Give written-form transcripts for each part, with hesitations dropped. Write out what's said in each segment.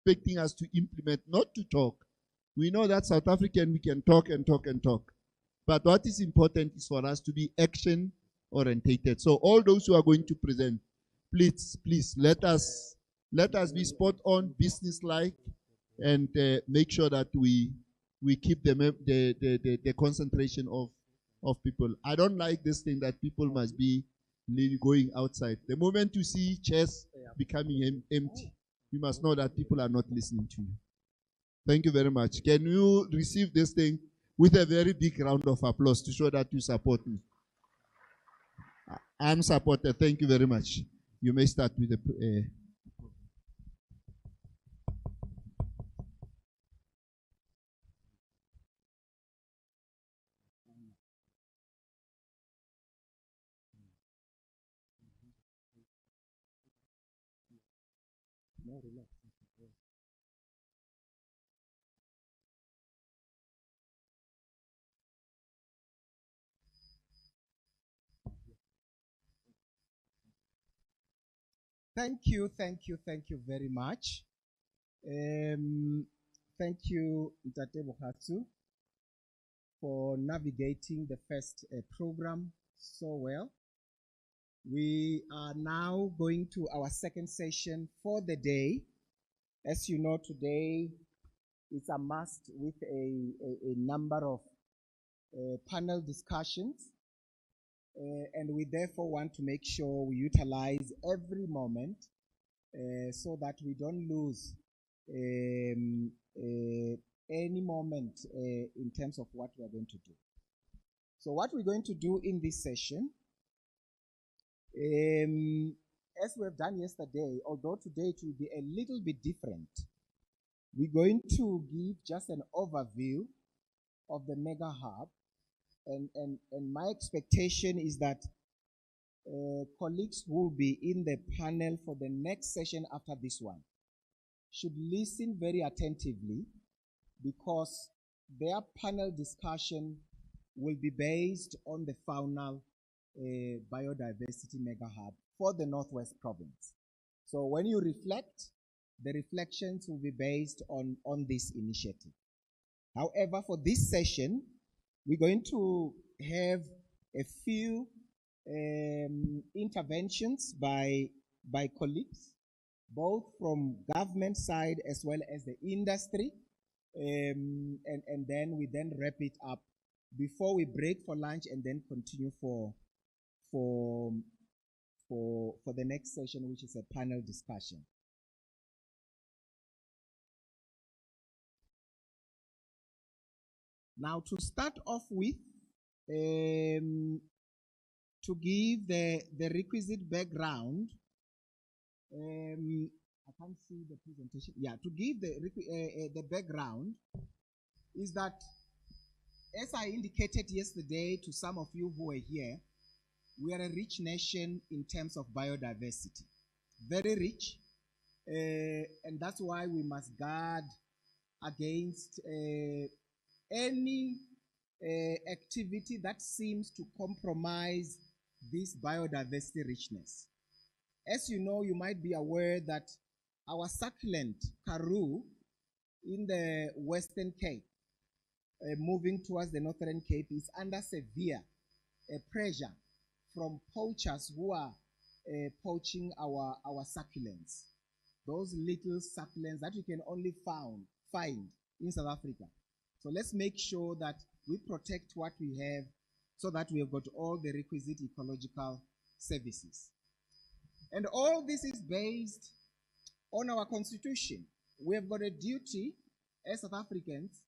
expecting us to implement, not to talk. We know that South African, we can talk and talk and talk. But what is important is for us to be action orientated. So all those who are going to present, please let us be spot on, business like, and make sure that we keep the concentration of people. I don't like this thing that people must be going outside. The moment you see chairs becoming empty, you must know that people are not listening to you. Thank you very much. Can you receive this thing with a very big round of applause to show that you support me? I'm supported. Thank you very much. You may start with the... No, relax. Thank you very much. Thank you, Ntate Bohatsu, for navigating the first program so well. We are now going to our second session for the day. As you know, today it's a must with a number of panel discussions. And we therefore want to make sure we utilize every moment so that we don't lose any moment in terms of what we are going to do. So what we're going to do in this session, as we have done yesterday, although today it will be a little bit different, we're going to give just an overview of the Mega Hub. And my expectation is that colleagues who will be in the panel for the next session after this one should listen very attentively, because their panel discussion will be based on the faunal biodiversity Mega Hub for the Northwest Province. So when you reflect, the reflections will be based on this initiative. However, for this session, we're going to have a few interventions by colleagues, both from government side as well as the industry, and then we wrap it up before we break for lunch and then continue for the next session, which is a panel discussion. Now, to start off with, to give the requisite background, I can't see the presentation. Yeah, to give the background is that, as I indicated yesterday to some of you who were here, we are a rich nation in terms of biodiversity, very rich, and that's why we must guard against any activity that seems to compromise this biodiversity richness. As you know, you might be aware that our succulent Karoo in the Western Cape, moving towards the Northern Cape, is under severe pressure from poachers who are poaching our succulents. Those little succulents that you can only find in South Africa. So let's make sure that we protect what we have so that we have got all the requisite ecological services. And all this is based on our constitution. We have got a duty as South Africans,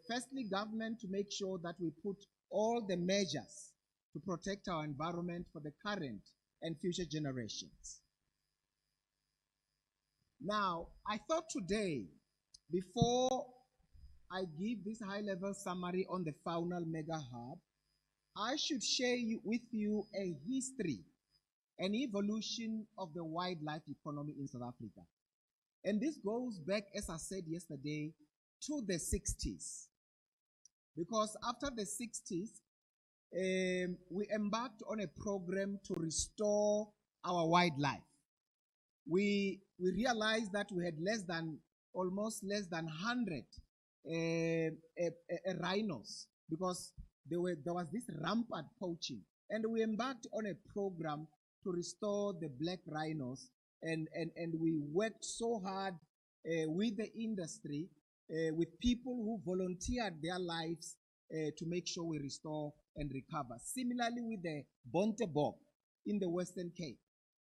firstly, government, to make sure that we put all the measures to protect our environment for the current and future generations. Now, I thought today, before I give this high-level summary on the faunal Mega Hub, I should share with you a history, an evolution of the wildlife economy in South Africa. And this goes back, as I said yesterday, to the 60s. Because after the 60s, we embarked on a program to restore our wildlife. we realized that we had almost less than 100 rhinos, because there was this rampant poaching, and we embarked on a program to restore the black rhinos, and we worked so hard with the industry, with people who volunteered their lives to make sure we restore and recover. Similarly with the Bontebok in the Western Cape.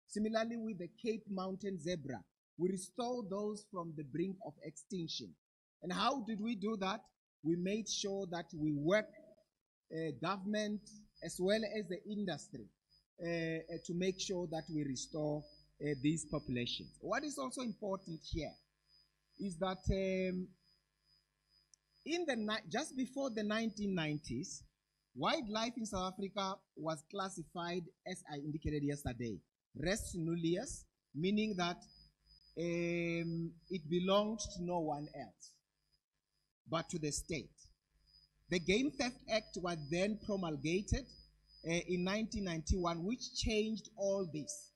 Similarly with the Cape Mountain zebra. We restore those from the brink of extinction. And how did we do that? We made sure that we work government as well as the industry to make sure that we restore these populations. What is also important here is that just before the 1990s, wildlife in South Africa was classified, as I indicated yesterday, res nullius, meaning that it belonged to no one else but to the state. The Game Theft Act was then promulgated in 1991, which changed all this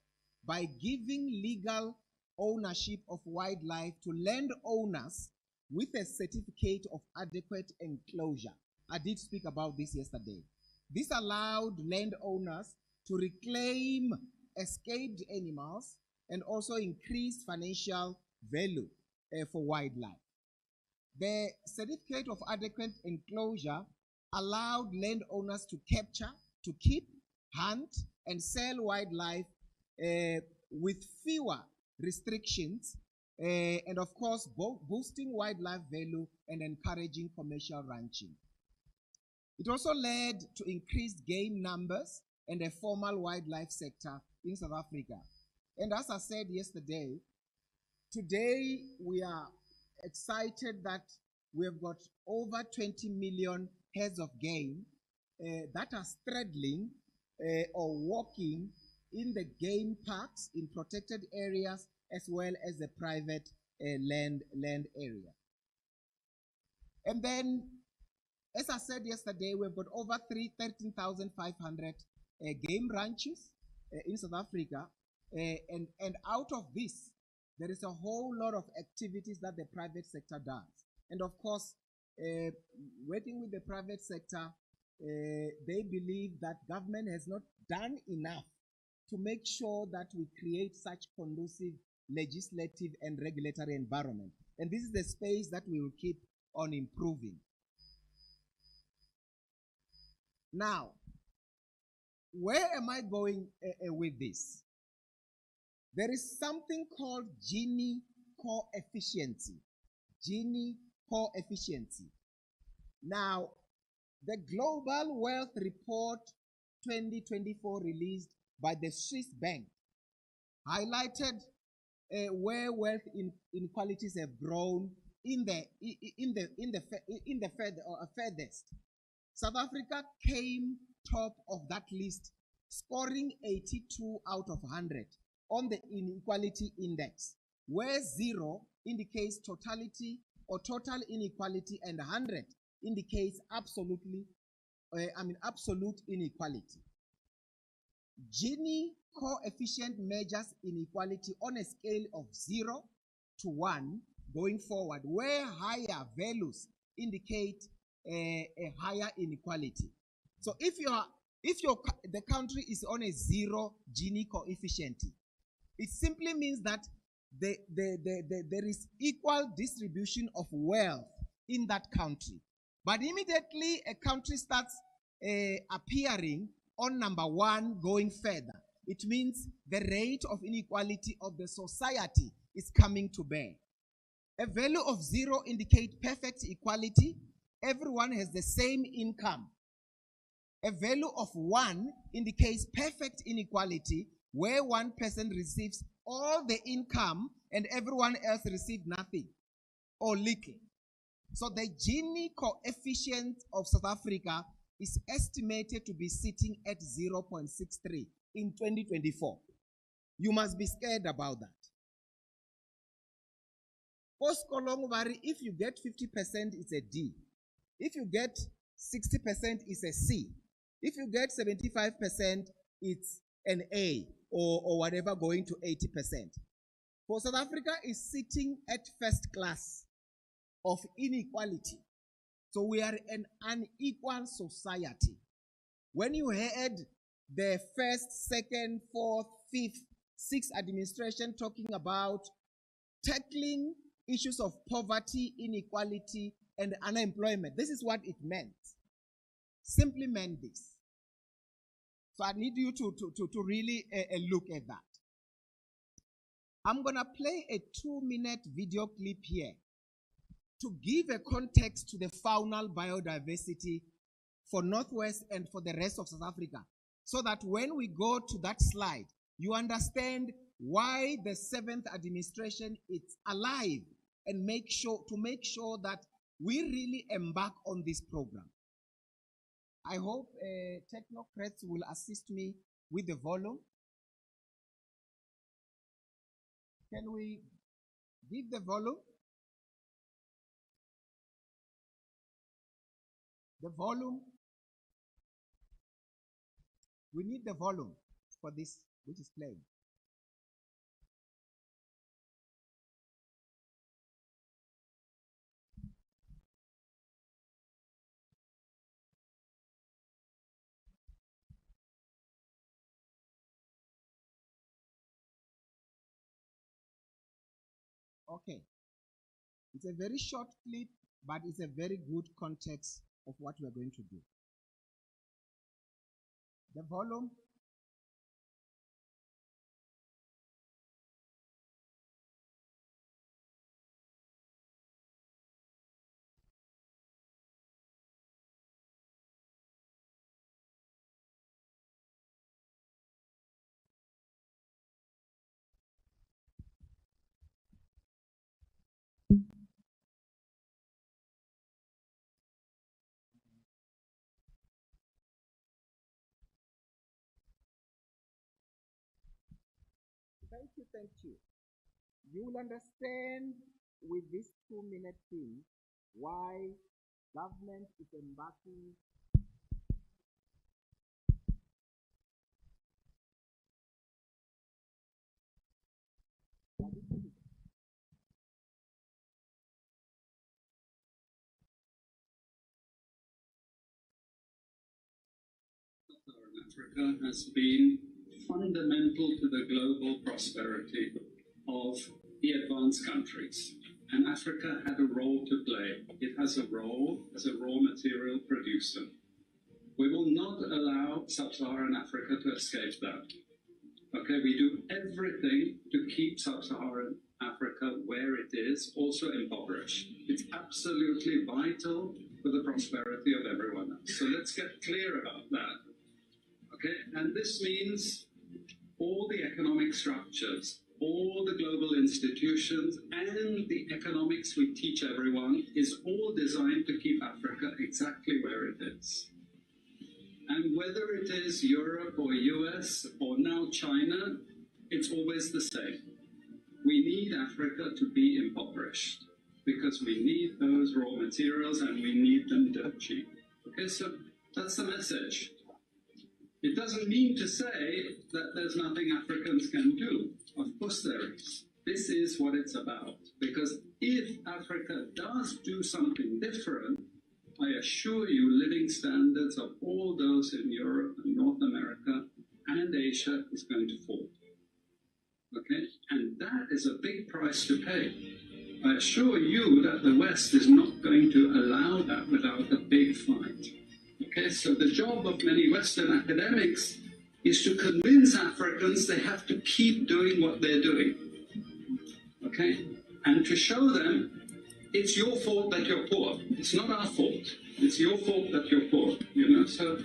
by giving legal ownership of wildlife to landowners with a certificate of adequate enclosure. I did speak about this yesterday. This allowed landowners to reclaim escaped animals and also increase financial value for wildlife. The certificate of adequate enclosure allowed landowners to capture, to keep, hunt, and sell wildlife with fewer restrictions, and of course boosting wildlife value and encouraging commercial ranching. It also led to increased game numbers and a formal wildlife sector in South Africa. And as I said yesterday, today we are excited that we have got over 20 million heads of game that are straddling or walking in the game parks, in protected areas, as well as the private land area. And then, as I said yesterday, we've got over 13,500 game ranches in South Africa, and out of this, there is a whole lot of activities that the private sector does. And of course, working with the private sector, they believe that government has not done enough to make sure that we create such conducive legislative and regulatory environment. And this is the space that we will keep on improving. Now, where am I going with this? There is something called Gini coefficiency. Gini coefficiency. Now, the Global Wealth Report 2024 released by the Swiss Bank highlighted where wealth inequalities have grown in the furthest. South Africa came top of that list, scoring 82 out of 100 on the inequality index, where 0 indicates totality or total inequality and 100 indicates absolute inequality. Gini coefficient measures inequality on a scale of 0 to 1 going forward, where higher values indicate a higher inequality. So if the country is on a 0 Gini coefficient, it simply means that there is equal distribution of wealth in that country. But immediately a country starts appearing on number 1 going further, it means the rate of inequality of the society is coming to bear. A value of 0 indicates perfect equality. Everyone has the same income. A value of 1 indicates perfect inequality, where one person receives all the income and everyone else receives nothing or little. So the Gini coefficient of South Africa is estimated to be sitting at 0.63 in 2024. You must be scared about that. If you get 50%, it's a D. If you get 60%, it's a C. If you get 75%, it's an A or whatever going to 80%. For South Africa is sitting at first class of inequality. So we are an unequal society. When you heard the first, second, fourth, fifth, sixth administration talking about tackling issues of poverty, inequality, and unemployment, this is what it meant. Simply meant this. So I need you to really look at that. I'm going to play a 2-minute video clip here to give a context to the faunal biodiversity for Northwest and for the rest of South Africa, so that when we go to that slide, you understand why the 7th administration is alive and make sure that we really embark on this program. I hope technocrats will assist me with the volume. Can we give the volume? The volume. We need the volume for this, which is playing. Okay. It's a very short clip, but it's a very good context of what we are going to do. The volume. Thank you. You will understand with this 2-minute thing why government is embarking Africa has been fundamental to the global prosperity of the advanced countries. And Africa had a role to play. It has a role as a raw material producer. We will not allow sub-Saharan Africa to escape that. Okay, we do everything to keep sub-Saharan Africa where it is, also impoverished. It's absolutely vital for the prosperity of everyone else. So let's get clear about that. Okay, and this means all the economic structures, all the global institutions, and the economics we teach everyone is all designed to keep Africa exactly where it is. And whether it is Europe or US or now China, it's always the same. We need Africa to be impoverished because we need those raw materials and we need them dirt cheap. Okay, so that's the message. It doesn't mean to say that there's nothing Africans can do. Of course there is. This is what it's about. Because if Africa does do something different, I assure you living standards of all those in Europe and North America and Asia is going to fall. Okay? And that is a big price to pay. I assure you that the West is not going to allow that without a big fight. Okay, so the job of many Western academics is to convince Africans they have to keep doing what they're doing. Okay, and to show them it's your fault that you're poor. It's not our fault. It's your fault that you're poor. You know, so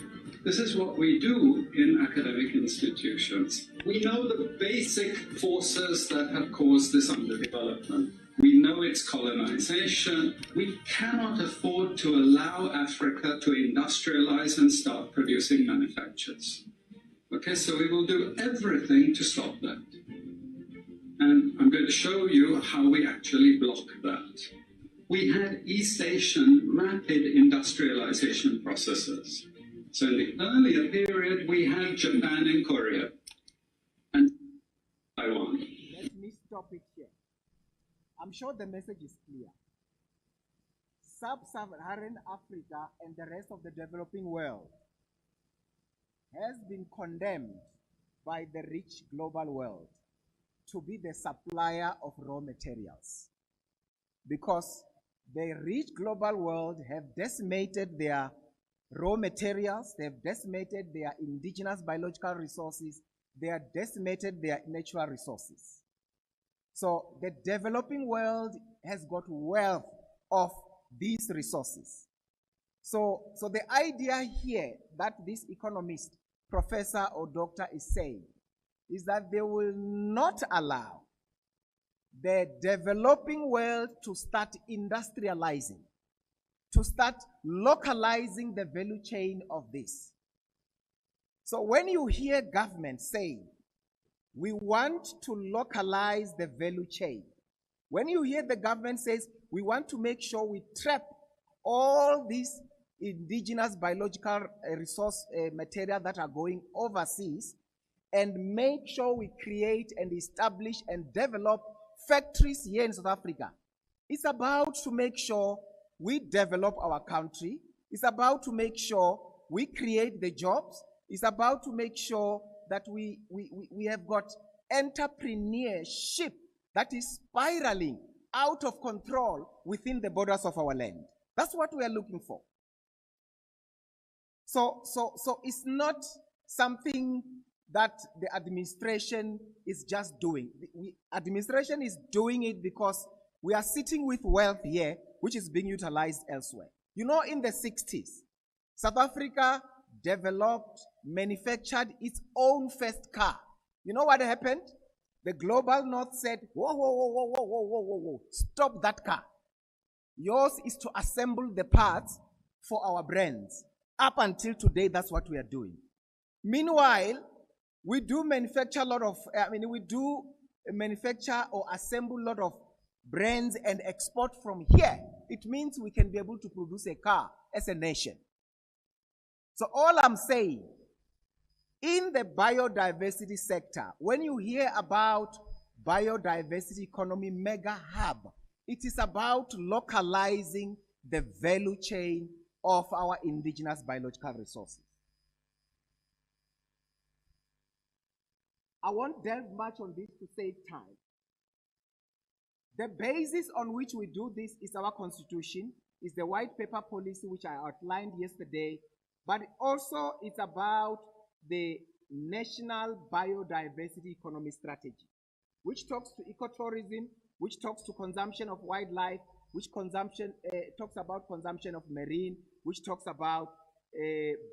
this is what we do in academic institutions. We know the basic forces that have caused this underdevelopment. We know it's colonization. We cannot afford to allow Africa to industrialize and start producing manufacturers. Okay, so we will do everything to stop that. And I'm going to show you how we actually block that. We had East Asian rapid industrialization processes. So in the earlier period, we had Japan and Korea and Taiwan. Let me stop stop it here. I'm sure the message is clear. Sub-Saharan Africa and the rest of the developing world has been condemned by the rich global world to be the supplier of raw materials, because the rich global world have decimated their raw materials, they have decimated their indigenous biological resources, they have decimated their natural resources. So the developing world has got wealth of these resources. So the idea here that this economist, professor or doctor is saying is that they will not allow the developing world to start industrializing, to start localizing the value chain of this. So when you hear government saying, we want to localize the value chain, when you hear the government says, we want to make sure we trap all these indigenous biological resource material that are going overseas, and make sure we create and establish and develop factories here in South Africa, it's about to make sure we develop our country. It's about to make sure we create the jobs. It's about to make sure that we have got entrepreneurship that is spiraling out of control within the borders of our land. That's what we are looking for. So it's not something that the administration is just doing. The administration is doing it because we are sitting with wealth here, which is being utilized elsewhere. You know, in the 60s, South Africa developed, manufactured its own first car. You know what happened? The global north said, whoa, whoa, whoa, whoa, whoa, whoa, whoa, whoa, whoa, stop that car. Yours is to assemble the parts for our brands. Up until today, that's what we are doing. Meanwhile, we do manufacture a lot of, we do manufacture or assemble a lot of brands and export from here. It means we can be able to produce a car as a nation. So all I'm saying, in the biodiversity sector, when you hear about biodiversity economy mega hub, it is about localizing the value chain of our indigenous biological resources. I won't delve much on this to save time. The basis on which we do this is our constitution, is the white paper policy which I outlined yesterday, but also it's about the National Biodiversity Economy Strategy, which talks to ecotourism, which talks to consumption of wildlife, which talks about consumption of marine, which talks about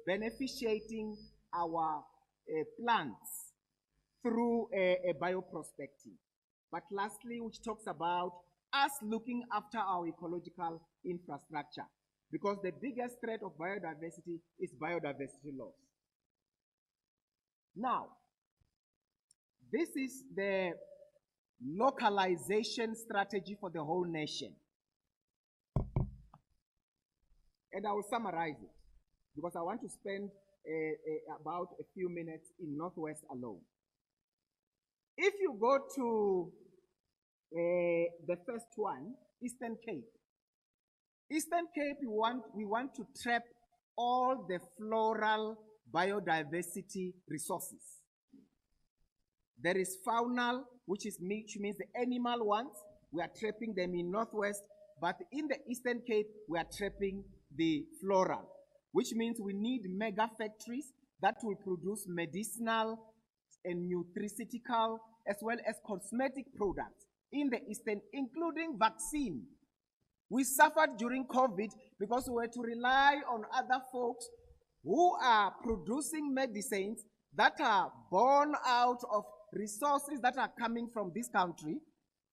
beneficiating our plants through a bioprospecting. But lastly, which talks about us looking after our ecological infrastructure, because the biggest threat of biodiversity is biodiversity loss. Now, this is the localization strategy for the whole nation. And I will summarize it, because I want to spend about a few minutes in Northwest alone. If you go to the first one, Eastern Cape. Eastern Cape, we want to trap all the floral biodiversity resources. There is faunal, which means the animal ones. We are trapping them in Northwest, but in the Eastern Cape, we are trapping the floral, which means we need mega factories that will produce medicinal and nutraceutical as well as cosmetic products in the Eastern, including vaccine. We suffered during COVID because we were to rely on other folks who are producing medicines that are born out of resources that are coming from this country.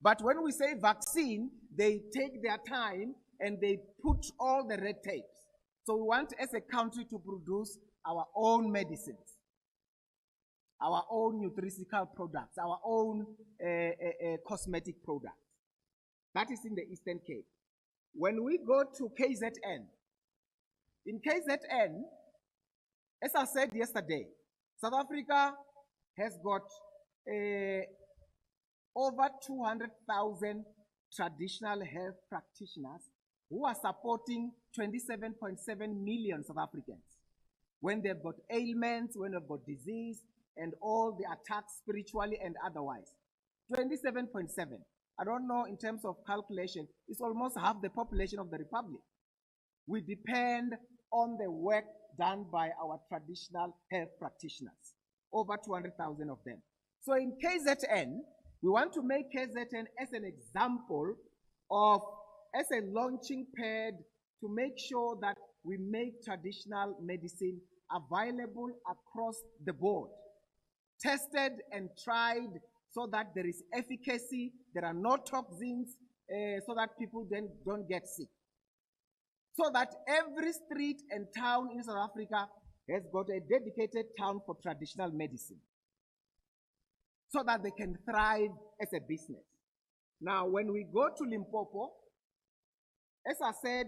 But when we say vaccine, they take their time and they put all the red tapes. So we want as a country to produce our own medicines, our own nutraceutical products, our own cosmetic products. That is in the Eastern Cape. When we go to KZN, in KZN, as I said yesterday, South Africa has got over 200,000 traditional health practitioners who are supporting 27.7 million South Africans when they've got ailments, when they've got disease, and all the attacks spiritually and otherwise. 27.7. I don't know in terms of calculation, it's almost half the population of the Republic. We depend on the work done by our traditional health practitioners, over 200,000 of them. So in KZN, we want to make KZN as an example of, as a launching pad to make sure that we make traditional medicine available across the board, tested and tried so that there is efficacy, there are no toxins, so that people then don't get sick. So that every street and town in South Africa has got a dedicated town for traditional medicine, so that they can thrive as a business. Now, when we go to Limpopo, as I said,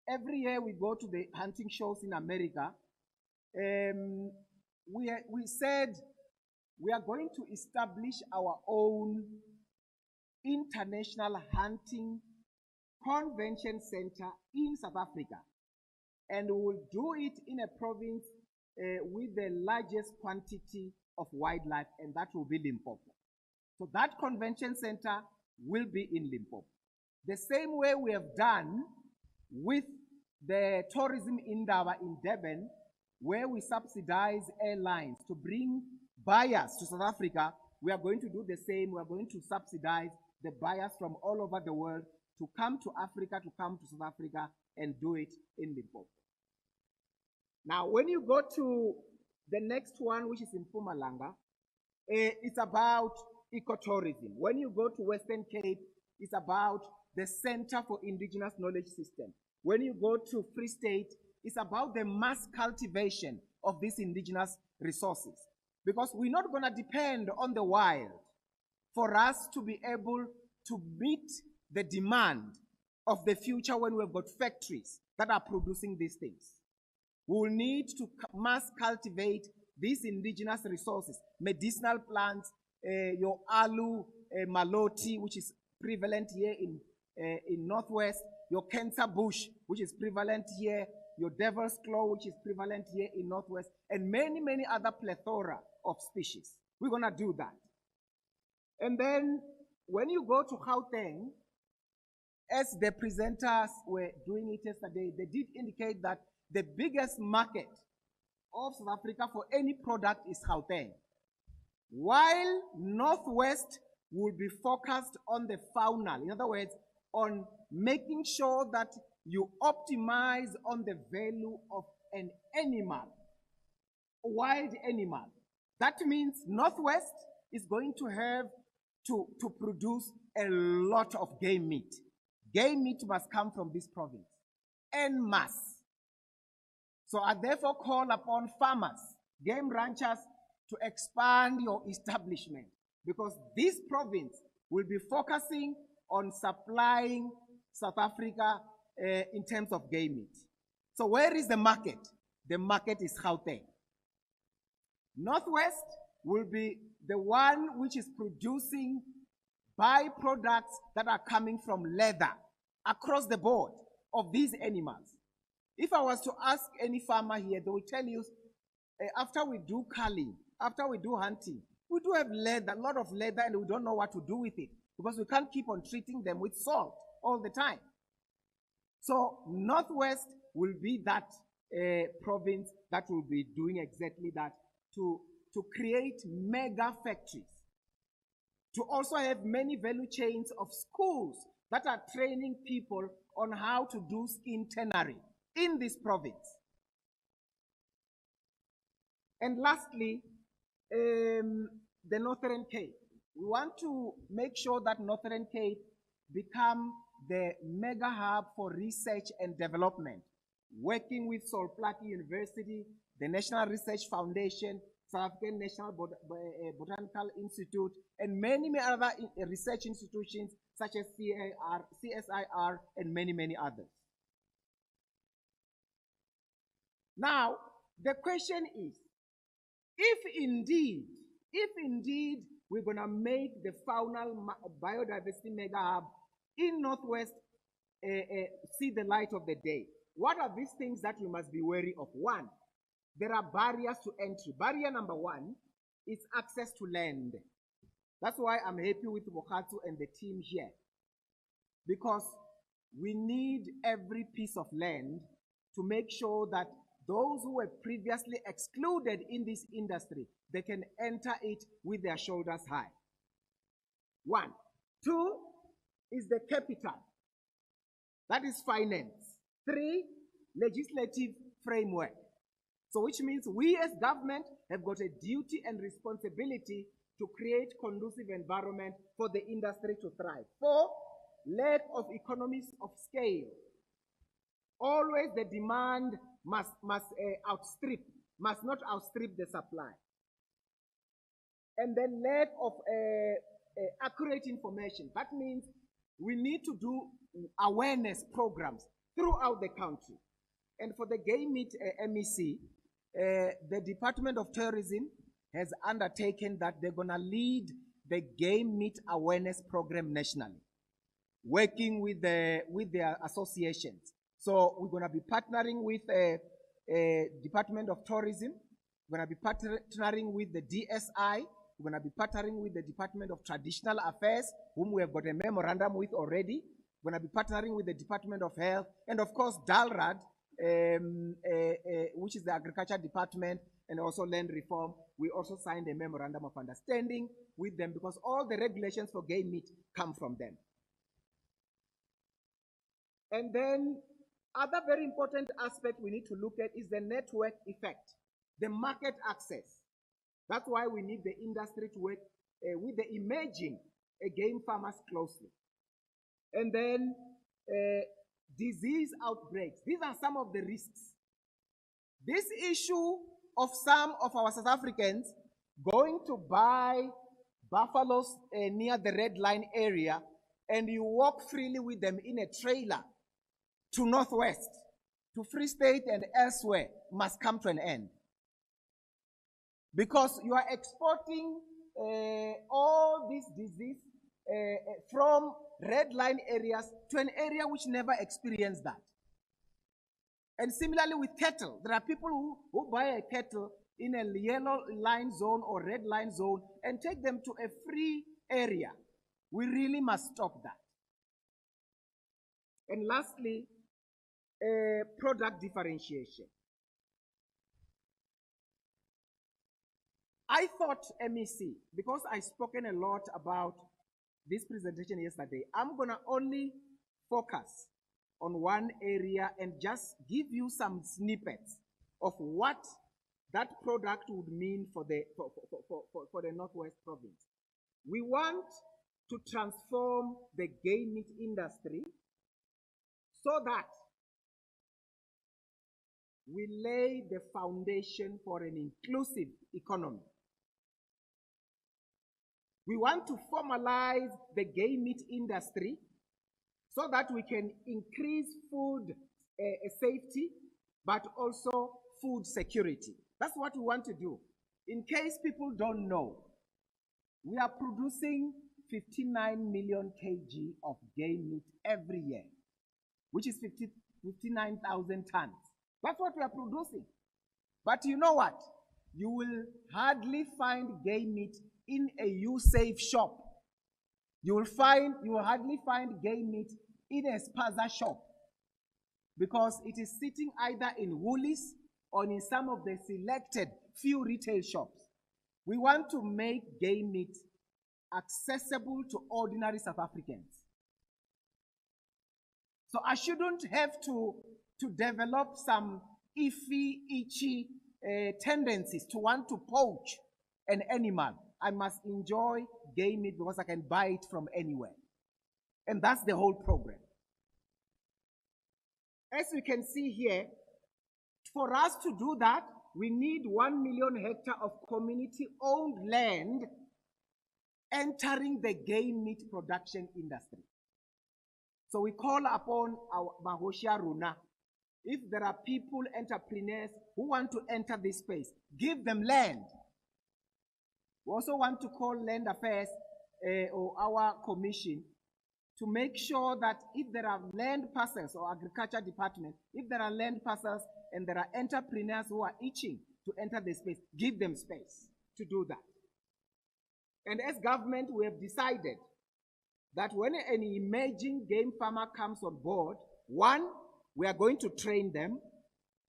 every year we go to the hunting shows in America. We said we are going to establish our own international hunting convention center in South Africa. And we will do it in a province with the largest quantity of wildlife, and that will be Limpopo. So that convention center will be in Limpopo. The same way we have done with the tourism indaba in Durban, where we subsidize airlines to bring buyers to South Africa, we are going to do the same. We are going to subsidize the buyers from all over the world to come to Africa, to come to South Africa and do it in Limpopo. Now, when you go to the next one, which is in Mpumalanga, it's about ecotourism. When you go to Western Cape, it's about the Center for Indigenous Knowledge System. When you go to Free State, it's about the mass cultivation of these indigenous resources. Because we're not going to depend on the wild for us to be able to meet the demand of the future when we've got factories that are producing these things. We will need to mass cultivate these indigenous resources, medicinal plants, your alu, maloti, which is prevalent here in Northwest, your cancer bush, which is prevalent here, your devil's claw, which is prevalent here in Northwest, and many, many other plethora of species. We're going to do that. And then when you go to Gauteng, as the presenters were doing it yesterday, they did indicate that the biggest market of South Africa for any product is Gauteng. While Northwest will be focused on the faunal, in other words, on making sure that you optimize on the value of an animal, a wild animal. That means Northwest is going to have to produce a lot of game meat. Game meat must come from this province, en masse. So I therefore call upon farmers, game ranchers, to expand your establishment, because this province will be focusing on supplying South Africa in terms of game meat. So where is the market? The market is Gauteng. Northwest will be the one which is producing byproducts that are coming from leather across the board of these animals. If I was to ask any farmer here, they will tell you, after we do culling, after we do hunting, we do have leather, a lot of leather, and we don't know what to do with it because we can't keep on treating them with salt all the time. So Northwest will be that province that will be doing exactly that, to create mega factories, to also have many value chains of schools that are training people on how to do skin tannery in this province. And lastly, the Northern Cape. We want to make sure that Northern Cape become the mega hub for research and development, working with Solplaatje University, the National Research Foundation, South African National Botanical Institute, and many, many other research institutions such as CSIR, and many, many others. Now, the question is, if indeed we're going to make the faunal biodiversity mega hub in Northwest see the light of the day. What are these things that we must be wary of? One, there are barriers to entry. Barrier number one is access to land. That's why I'm happy with Bokatu and the team here, because we need every piece of land to make sure that those who were previously excluded in this industry, they can enter it with their shoulders high. One. Two is the capital. That is finance. Three, legislative framework. So which means we as government have got a duty and responsibility to create conducive environment for the industry to thrive. Four, lack of economies of scale. Always the demand must not outstrip the supply. And then lack of accurate information. That means we need to do awareness programs throughout the country. And for the game meat MEC, the Department of Tourism has undertaken that they're going to lead the game meat awareness program nationally, working with their associations. So we're going to be partnering with Department of Tourism. We're going to be partnering with the DSI. We're going to be partnering with the Department of Traditional Affairs, whom we have got a memorandum with already. We're going to be partnering with the Department of Health, and of course, DALRAD, which is the Agriculture Department, and also Land Reform. We also signed a memorandum of understanding with them because all the regulations for game meat come from them. And then, other very important aspect we need to look at is the network effect, the market access. That's why we need the industry to work with the emerging game farmers closely. And then disease outbreaks. These are some of the risks. This issue of some of our South Africans going to buy buffaloes near the red line area, and you walk freely with them in a trailer to Northwest, to Free State and elsewhere, must come to an end. Because you are exporting all this disease from red line areas to an area which never experienced that. And similarly with cattle, there are people who buy a cattle in a yellow line zone or red line zone and take them to a free area. We really must stop that. And lastly, product differentiation. I thought MEC, because I've spoken a lot about this presentation yesterday, I'm going to only focus on one area and just give you some snippets of what that product would mean for the Northwest Province. We want to transform the game meat industry so that we lay the foundation for an inclusive economy. We want to formalize the game meat industry so that we can increase food safety, but also food security. That's what we want to do. In case people don't know, we are producing 59 million kg of game meat every year, which is 59,000 tons. That's what we are producing. But you know what? You will hardly find game meat in a U-Safe shop. You will hardly find game meat in a spaza shop because it is sitting either in Woolies or in some of the selected few retail shops. We want to make game meat accessible to ordinary South Africans. So I shouldn't have to develop some itchy tendencies to want to poach an animal. I must enjoy game meat because I can buy it from anywhere. And that's the whole program. As we can see here, for us to do that, we need 1 million hectares of community-owned land entering the game meat production industry. So we call upon our Mahoshia Runa. If there are people, entrepreneurs, who want to enter this space, give them land. We also want to call Land Affairs or our commission to make sure that if there are land parcels or agriculture department, if there are land parcels and there are entrepreneurs who are itching to enter the space, give them space to do that. And as government, we have decided that when an emerging game farmer comes on board, one, we are going to train them.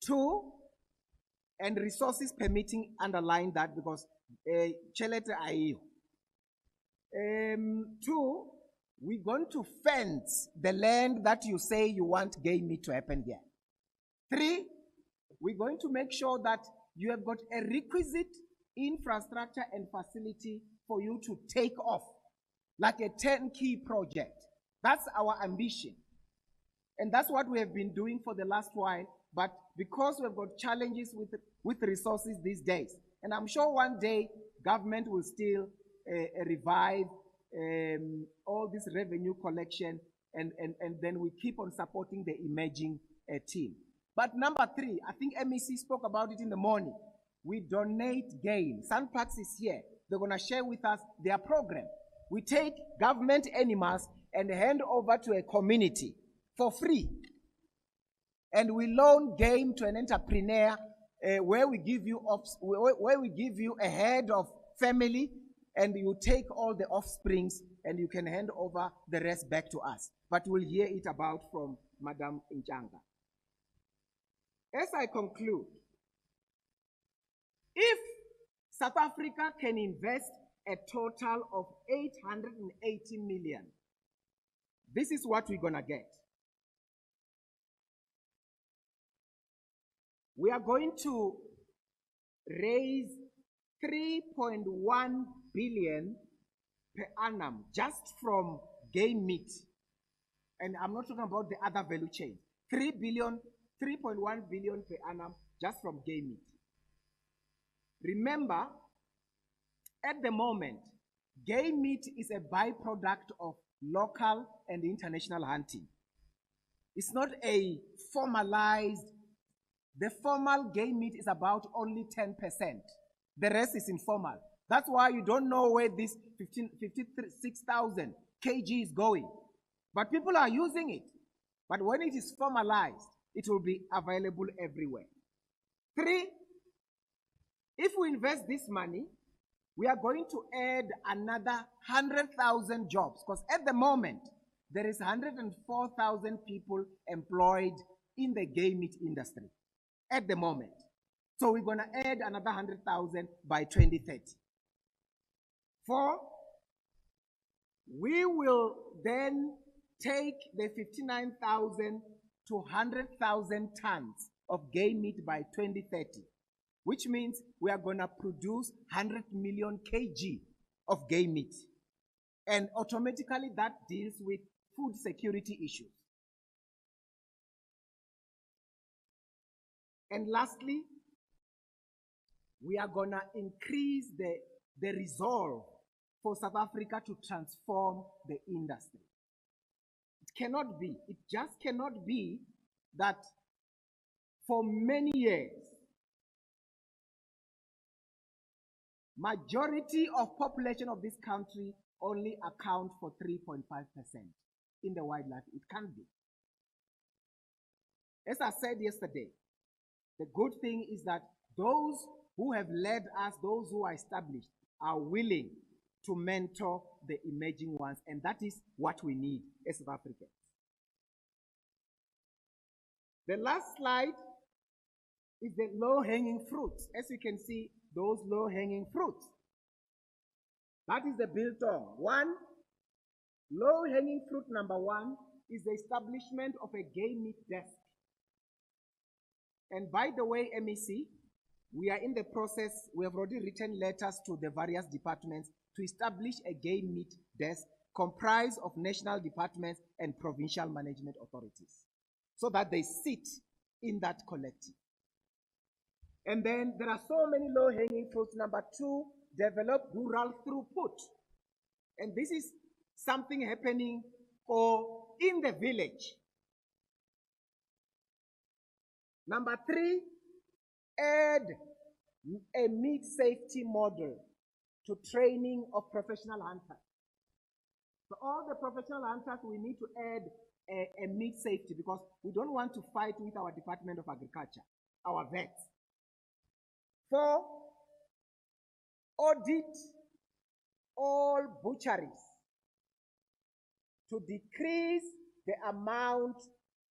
Two, and resources permitting, underline that because chelete aiyo. Two, we're going to fence the land that you say you want game meat to happen here. Three, we're going to make sure that you have got a requisite infrastructure and facility for you to take off, like a turnkey project. That's our ambition. And that's what we have been doing for the last while. But because we've got challenges with resources these days, and I'm sure one day government will still revive all this revenue collection, and then we keep on supporting the emerging team. But number three, I think MEC spoke about it in the morning. We donate game. Sandparks is here. They're going to share with us their program. We take government animals and hand over to a community for free. And we loan game to an entrepreneur where we give you a head of family, and you take all the offsprings and you can hand over the rest back to us. But we'll hear it about from Madam Nchanga. As I conclude, if South Africa can invest a total of 880 million, this is what we're gonna get. We are going to raise 3.1 billion per annum just from game meat. And I'm not talking about the other value chain. 3.1 billion per annum just from game meat. Remember, at the moment, game meat is a byproduct of local and international hunting. It's not a formalized. The formal game meat is about only 10%. The rest is informal. That's why you don't know where this 56,000 kg is going. But people are using it. But when it is formalized, it will be available everywhere. Three, if we invest this money, we are going to add another 100,000 jobs. Because at the moment, there is 104,000 people employed in the game meat industry. At the moment. So we're going to add another 100,000 by 2030. Four, we will then take the 59,000 to 100,000 tons of game meat by 2030, which means we are going to produce 100 million kg of game meat. And automatically that deals with food security issues. And lastly, we are going to increase the resolve for South Africa to transform the industry. It just cannot be that for many years, majority of population of this country only account for 3.5% in the wildlife. It can't be. As I said yesterday, the good thing is that those who have led us, those who are established, are willing to mentor the emerging ones, and that is what we need as South Africans. The last slide is the low-hanging fruits. As you can see, those low-hanging fruits. That is the biltong. One, low-hanging fruit number one is the establishment of a game meat desk. And by the way, MEC, we are in the process, we have already written letters to the various departments to establish a game meat desk comprised of national departments and provincial management authorities, so that they sit in that collective. And then there are so many low-hanging fruits. Number two, develop rural throughput. And this is something happening in the village. Number three, add a meat safety model to training of professional hunters. So all the professional hunters, we need to add a meat safety, because we don't want to fight with our Department of Agriculture, our vets. 4, audit all butcheries to decrease the amount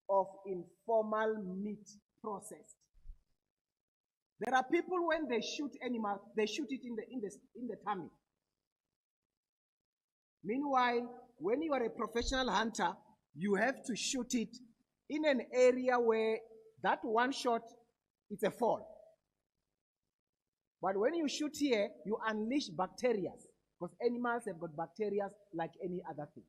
of informal meat processed. There are people, when they shoot animals, they shoot it in the tummy. Meanwhile, when you are a professional hunter, you have to shoot it in an area where that one shot, it's a fall. But when you shoot here, you unleash bacteria, because animals have got bacteria like any other thing.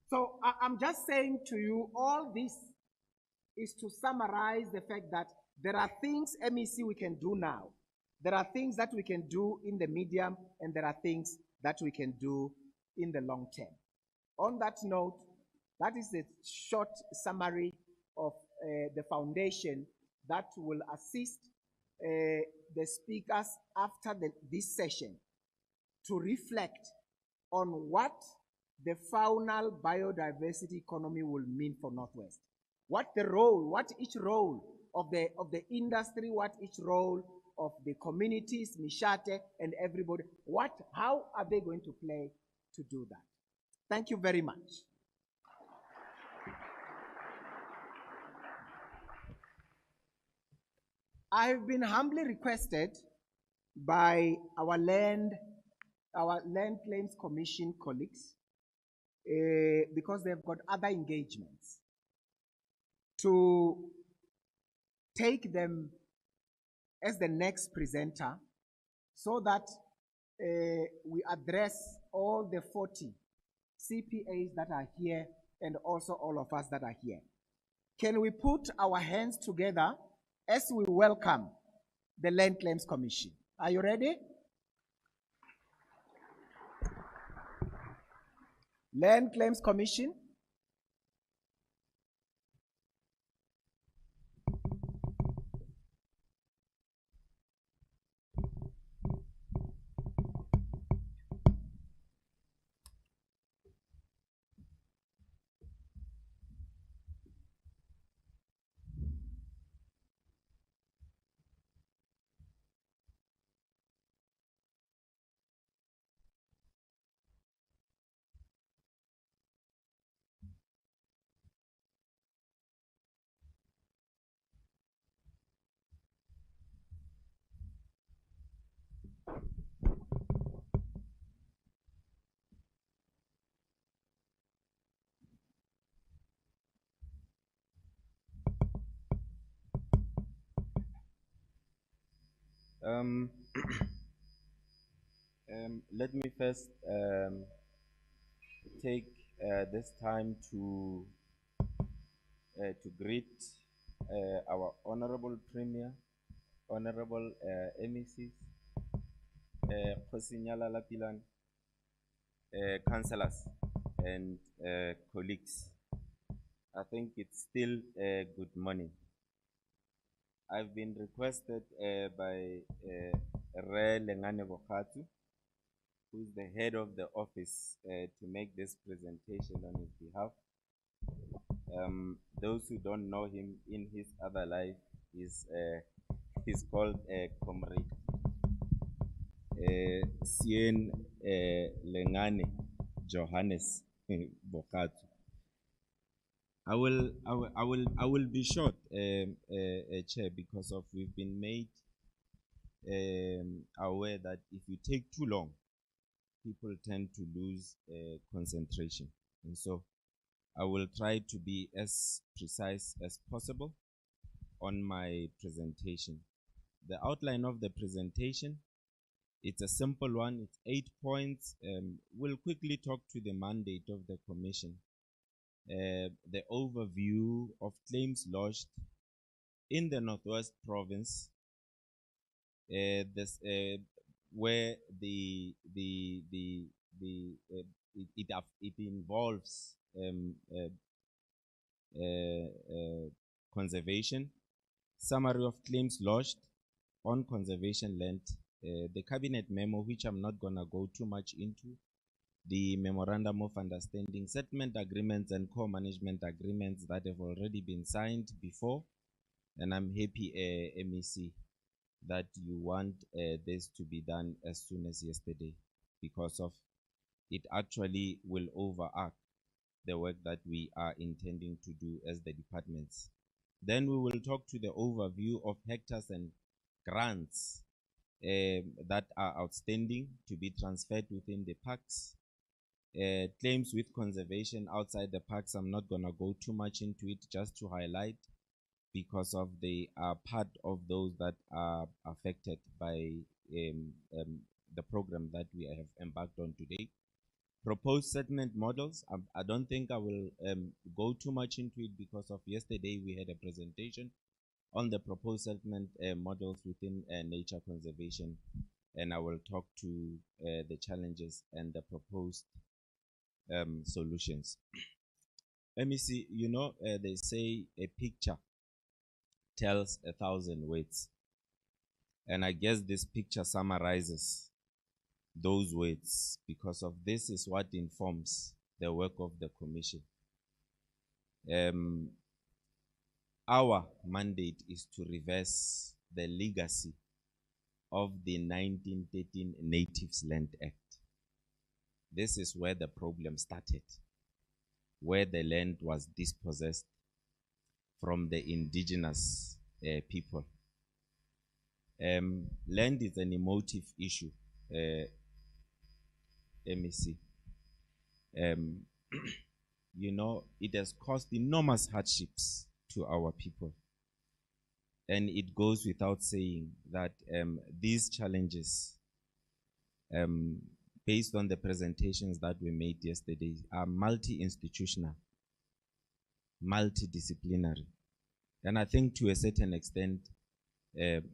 So I'm just saying to you, all this is to summarize the fact that there are things, MEC, we can do now. There are things that we can do in the medium, and there are things that we can do in the long term. On that note, that is a short summary of the foundation that will assist the speakers after this session to reflect on what the faunal biodiversity economy will mean for Northwest. What each role of the industry, what each role of the communities, Mishate and everybody, how are they going to play to do that? Thank you very much. I have been humbly requested by our Land Claims Commission colleagues, because they've got other engagements, to take them as the next presenter, so that we address all the 40 CPAs that are here and also all of us that are here. Can we put our hands together as we welcome the Land Claims Commission? Are you ready? Land Claims Commission. Let me first take this time to greet our Honorable Premier, Honorable MECs, Khosinyala Lapilan, councillors, and colleagues. I think it's still good morning. I've been requested by Re Lengane Bokatu, who's the head of the office, to make this presentation on his behalf. Those who don't know him in his other life, he's called Comrade Sien Lengane Johannes Bokatu. I will be short, Chair, because we've been made aware that if you take too long, people tend to lose concentration. And so I will try to be as precise as possible on my presentation. The outline of the presentation, it's a simple one. It's 8 points. We'll quickly talk to the mandate of the Commission. The overview of claims lodged in the Northwest Province, where it involves conservation, summary of claims lodged, on conservation land, the cabinet memo, which I'm not gonna go too much into, the memorandum of understanding, settlement agreements and co-management agreements that have already been signed before. And I'm happy, MEC, that you want this to be done as soon as yesterday, because of it actually will overact the work that we are intending to do as the departments. Then we will talk to the overview of hectares and grants that are outstanding to be transferred within the parks. Claims with conservation outside the parks, I'm not going to go too much into it, just to highlight, because of they are part of those that are affected by the program that we have embarked on today. Proposed settlement models, I don't think I will go too much into it, because of yesterday we had a presentation on the proposed settlement models within nature conservation, and I will talk to the challenges and the proposed solutions. Let me see, you know, they say a picture tells 1,000 words, and I guess this picture summarizes those words, because of this is what informs the work of the commission. Our mandate is to reverse the legacy of the 1913 Natives Land Act. This is where the problem started, where the land was dispossessed from the indigenous people. Land is an emotive issue, MEC. You know, it has caused enormous hardships to our people. And it goes without saying that these challenges, based on the presentations that we made yesterday, are multi-institutional, multidisciplinary, and I think to a certain extent,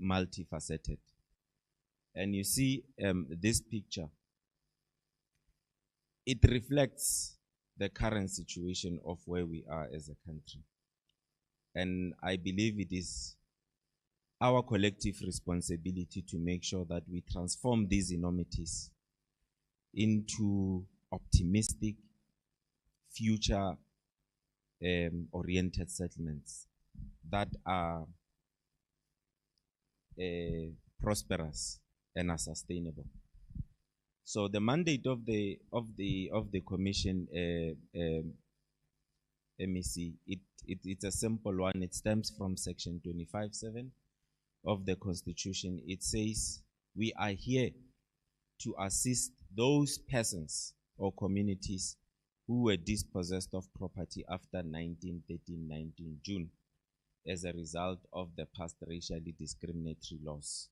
multifaceted. And you see this picture, it reflects the current situation of where we are as a country. And I believe it is our collective responsibility to make sure that we transform these enormities into optimistic, future oriented settlements that are prosperous and are sustainable. So the mandate of the commission, MEC, it's a simple one. It stems from section 25(7) of the Constitution. It says we are here to assist those persons or communities who were dispossessed of property after 1913-19 June as a result of the past racially discriminatory laws.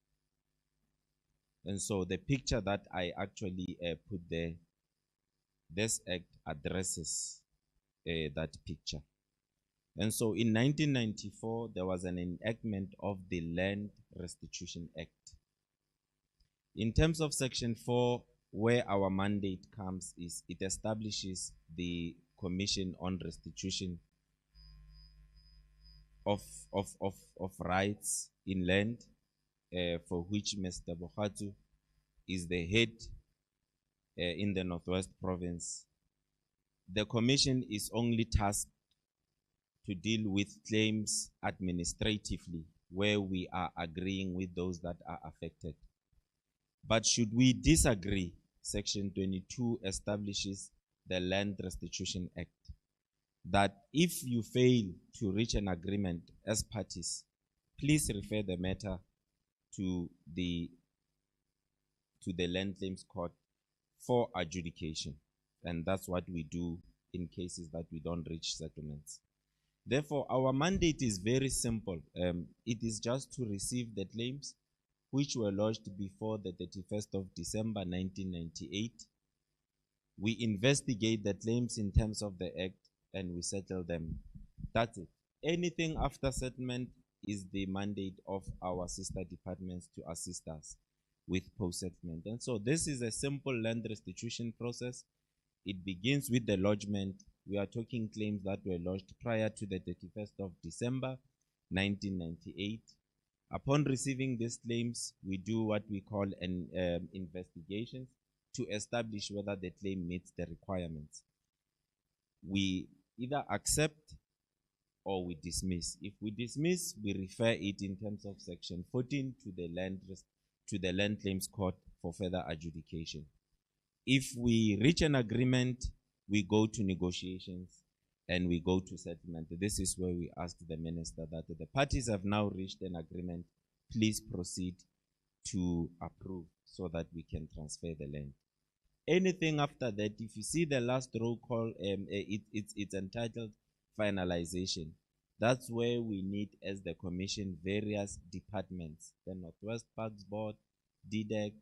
And so the picture that I actually put there, this act addresses that picture. And so in 1994, there was an enactment of the Land Restitution Act. In terms of Section 4, where our mandate comes is it establishes the Commission on Restitution of rights in land, for which Mr. Bohatu is the head in the Northwest Province. The Commission is only tasked to deal with claims administratively, where we are agreeing with those that are affected. But should we disagree, Section 22 establishes the Land Restitution Act, that if you fail to reach an agreement as parties, please refer the matter to the Land Claims Court for adjudication. And that's what we do in cases that we don't reach settlements. Therefore, our mandate is very simple. It is just to receive the claims which were lodged before the 31st of December 1998. We investigate the claims in terms of the Act and we settle them. That's it. Anything after settlement is the mandate of our sister departments to assist us with post-settlement. And so this is a simple land restitution process. It begins with the lodgement. We are talking claims that were lodged prior to the 31st of December 1998. Upon receiving these claims, we do what we call an investigation to establish whether the claim meets the requirements. We either accept or we dismiss. If we dismiss, we refer it in terms of Section 14 to the Land Claims Court for further adjudication. If we reach an agreement, we go to negotiations and we go to settlement. This is where we ask the minister that the parties have now reached an agreement, please proceed to approve so that we can transfer the land. Anything after that, if you see the last row call, it's entitled finalization. That's where we need, as the commission, various departments, the Northwest Parks Board, DEDECT,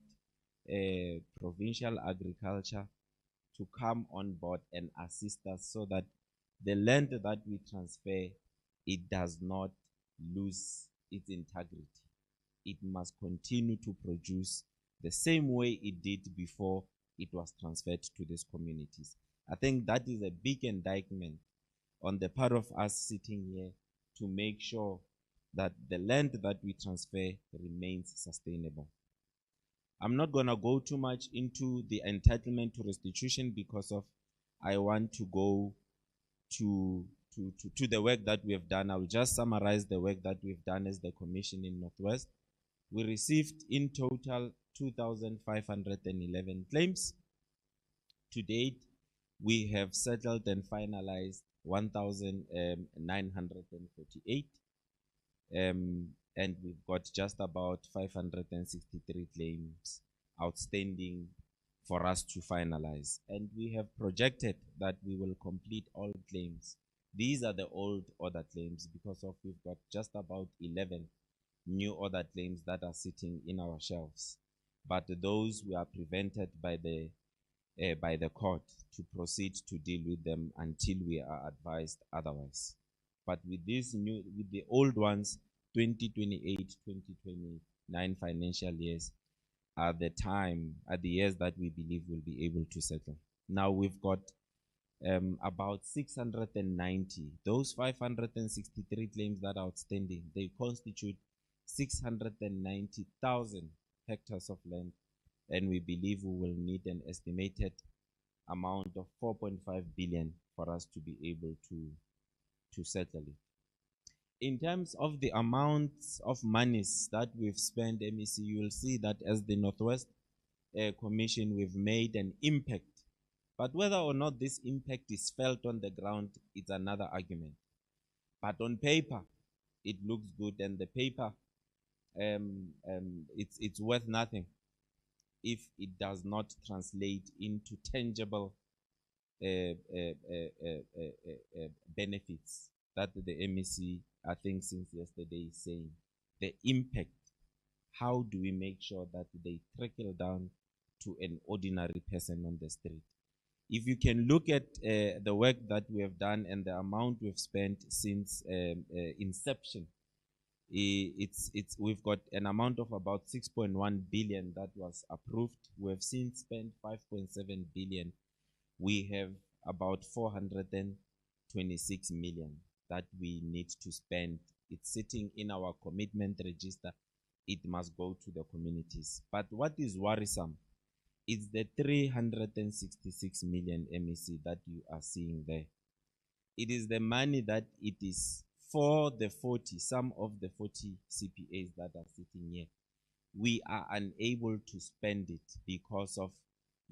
Provincial Agriculture, to come on board and assist us so that the land that we transfer, it does not lose its integrity. It must continue to produce the same way it did before it was transferred to these communities. I think that is a big indictment on the part of us sitting here to make sure that the land that we transfer remains sustainable. I'm not going to go too much into the entitlement to restitution because I want to go to the work that we have done. I will just summarize the work that we've done as the commission in Northwest. We received in total 2,511 claims. To date, we have settled and finalized 1,948, and we've got just about 563 claims outstanding for us to finalize. And we have projected that we will complete all claims. These are the old order claims because we've got just about 11 new order claims that are sitting in our shelves. But those we are prevented by the court to proceed to deal with them until we are advised otherwise. But with the old ones, 2028, 2029 financial years are the years that we believe we'll be able to settle. Now we've got about 690. Those 563 claims that are outstanding, they constitute 690,000 hectares of land, and we believe we will need an estimated amount of 4.5 billion for us to be able to settle it. In terms of the amounts of monies that we've spent, MEC, you will see that as the Northwest Commission, we've made an impact. But whether or not this impact is felt on the ground, it's another argument. But on paper, it looks good, and the paper, it's worth nothing if it does not translate into tangible benefits that the MEC, I think since yesterday, is saying. The impact, how do we make sure that they trickle down to an ordinary person on the street? If you can look at the work that we have done and the amount we've spent since inception, we've got an amount of about 6.1 billion that was approved. We have since spent 5.7 billion. We have about 426 million that we need to spend. It's sitting in our commitment register. It must go to the communities. But what is worrisome is the 366 million MEC that you are seeing there. It is the money that it is for the 40, some of the 40 CPAs that are sitting here. We are unable to spend it because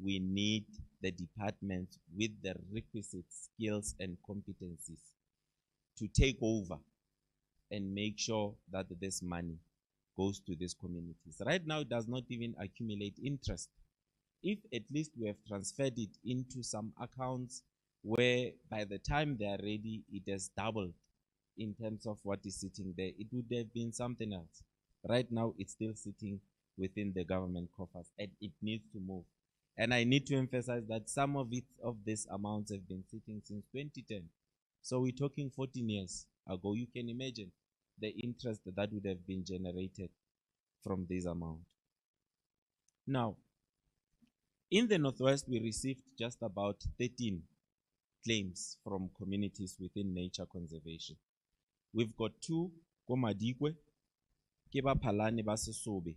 we need the department with the requisite skills and competencies to take over and make sure that this money goes to these communities. Right now, it does not even accumulate interest. If at least we have transferred it into some accounts where by the time they are ready, it has doubled in terms of what is sitting there, it would have been something else. Right now, it's still sitting within the government coffers, and it needs to move. And I need to emphasize that some of these amounts have been sitting since 2010. So we're talking 14 years ago. You can imagine the interest that would have been generated from this amount. Now, in the Northwest, we received just about 13 claims from communities within nature conservation. We've got 2, Komadikwe, ke ba Phalane ba Sesobe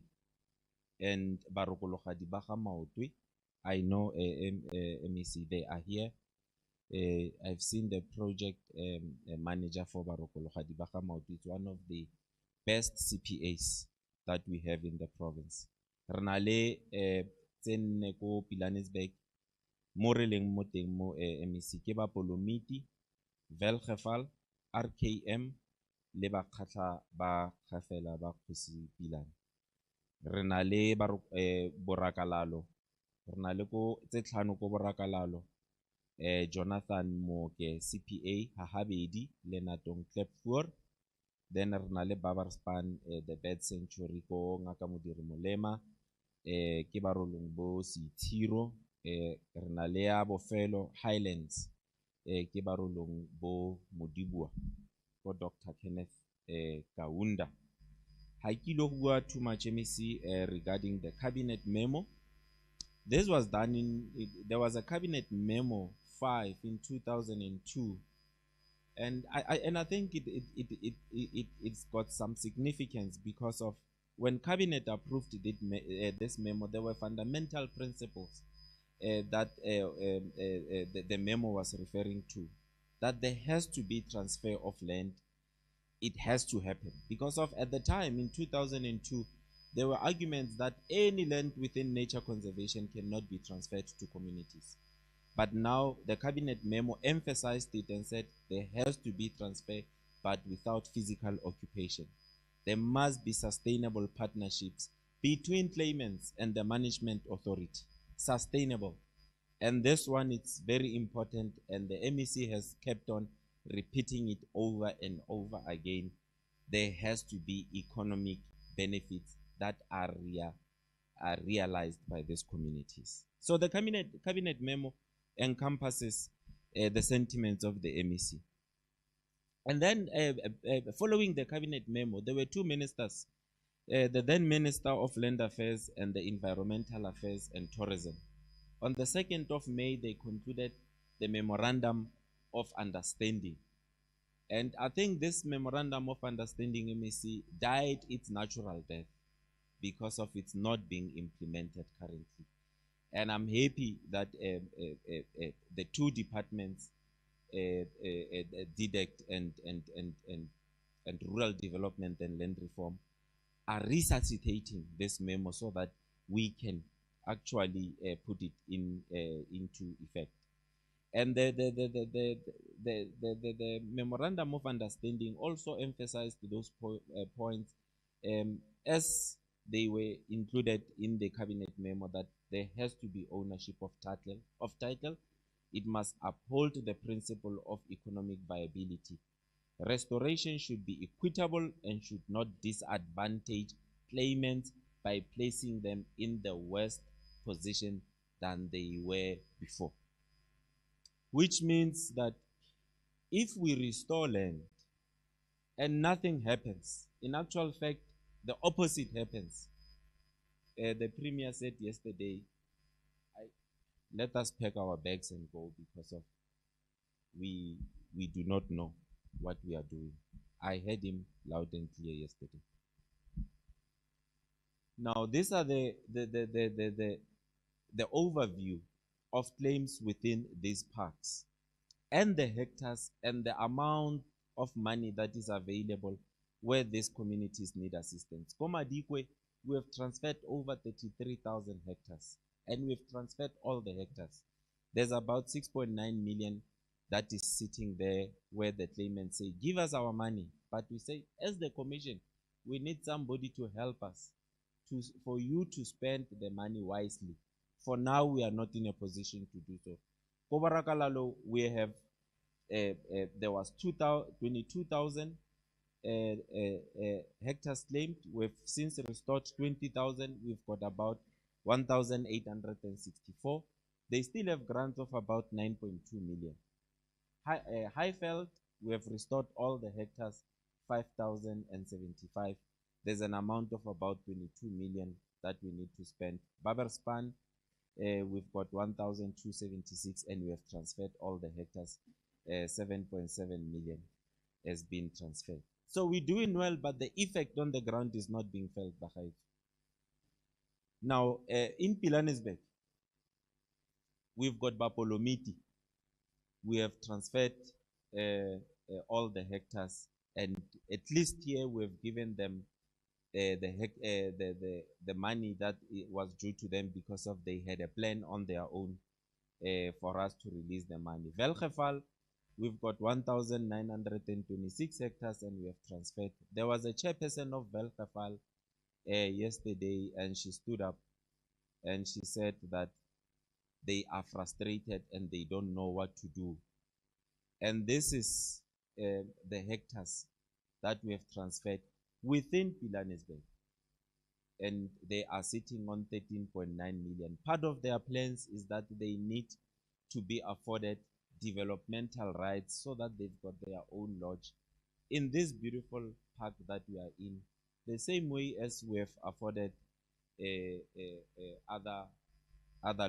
and barokologadi ba ga Maotwe. I know MEC, they are here. I've seen the project manager for barokologadi ba ga Maotwe. It's one of the best CPAs that we have in the province. Re na le tsenne ko Pilanesberg mo re leng mo teng mo MEC ke ba Polomiti, Velgeval, RKM le ba khatla ba khafela ba Kgosi Pilane. Re na le Borakalalo, re na le ko tse tlhano ko Borakalalo, Jonathan Moke CPA Hahabedi le Natong Klepfuur. Then re na le Babarspan, the Bird Sanctuary ko Ngaka Modiri Molema, ke barolong bo Sithiro, re na le ya Bofelo Highlands, ke barolong bo Modibua ko Dr. Kenneth Kaunda. Ha ke lo bua too much MEC regarding the cabinet memo. This was done there was a cabinet memo 5 in 2002, and I think it's got some significance because of when cabinet approved this memo, there were fundamental principles that the memo was referring to, that there has to be transfer of land. It has to happen because of, at the time in 2002, there were arguments that any land within nature conservation cannot be transferred to communities. But now the cabinet memo emphasized it and said there has to be transfer, but without physical occupation. There must be sustainable partnerships between claimants and the management authority. Sustainable. And this one, it's very important, and the MEC has kept on repeating it over and over again. There has to be economic benefits that are realized by these communities. So the cabinet memo encompasses the sentiments of the MEC. And then following the cabinet memo, there were two ministers, the then Minister of Land Affairs and the Environmental Affairs and Tourism. On the 2nd of May, they concluded the Memorandum of Understanding. And I think this Memorandum of Understanding, MEC, died its natural death because of its not being implemented currently. And I'm happy that the two departments, DEDECT and Rural Development and Land Reform, are resuscitating this memo so that we can actually put it into effect. And the Memorandum of Understanding also emphasized those points as they were included in the cabinet memo, that there has to be ownership of title. It must uphold the principle of economic viability. Restoration should be equitable and should not disadvantage claimants by placing them in the worst position than they were before. Which means that if we restore land and nothing happens, in actual fact, the opposite happens. The Premier said yesterday, let us pack our bags and go because of we do not know what we are doing. I heard him loud and clear yesterday. Now, these are the overview of claims within these parks and the hectares and the amount of money that is available where these communities need assistance. Komadikwe, we have transferred over 33,000 hectares, and we've transferred all the hectares. There's about 6.9 million that is sitting there where the claimants say, give us our money. But we say, as the commission, we need somebody to help us, for you to spend the money wisely. For now, we are not in a position to do so. Kobarakalalo, we have, there was 22,000 hectares claimed. We've since restored 20,000. We've got about 1,864. They still have grants of about 9.2 million. Highveld, we have restored all the hectares, 5,075. There's an amount of about 22 million that we need to spend. Baberspan, we've got 1,276, and we have transferred all the hectares, 7.7 million. has been transferred. So we're doing well, but the effect on the ground is not being felt by Haiti. Now, in Pilanesberg, we've got Bapolomiti. We have transferred all the hectares, and at least here we've given them the money that was due to them because of they had a plan on their own for us to release the money. Velgeval, we've got 1,926 hectares and we have transferred. There was a chairperson of Velgeval yesterday, and she stood up and she said that they are frustrated and they don't know what to do. And this is the hectares that we have transferred within Pilanesberg. And they are sitting on 13.9 million. Part of their plans is that they need to be afforded developmental rights so that they've got their own lodge in this beautiful park that we are in, the same way as we have afforded other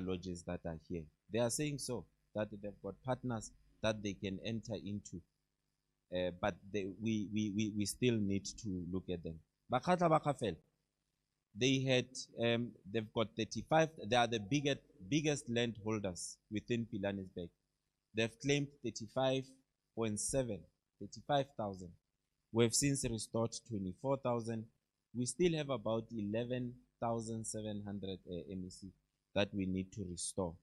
lodges that are here. They are saying so, that they've got partners that they can enter into, but we still need to look at them. Bakatla Bakafel, they had, they've got 35, they are the biggest landholders within Pilanesberg. They've claimed 35,000. We've since restored 24,000. We still have about 11,700 MEC that we need to restore.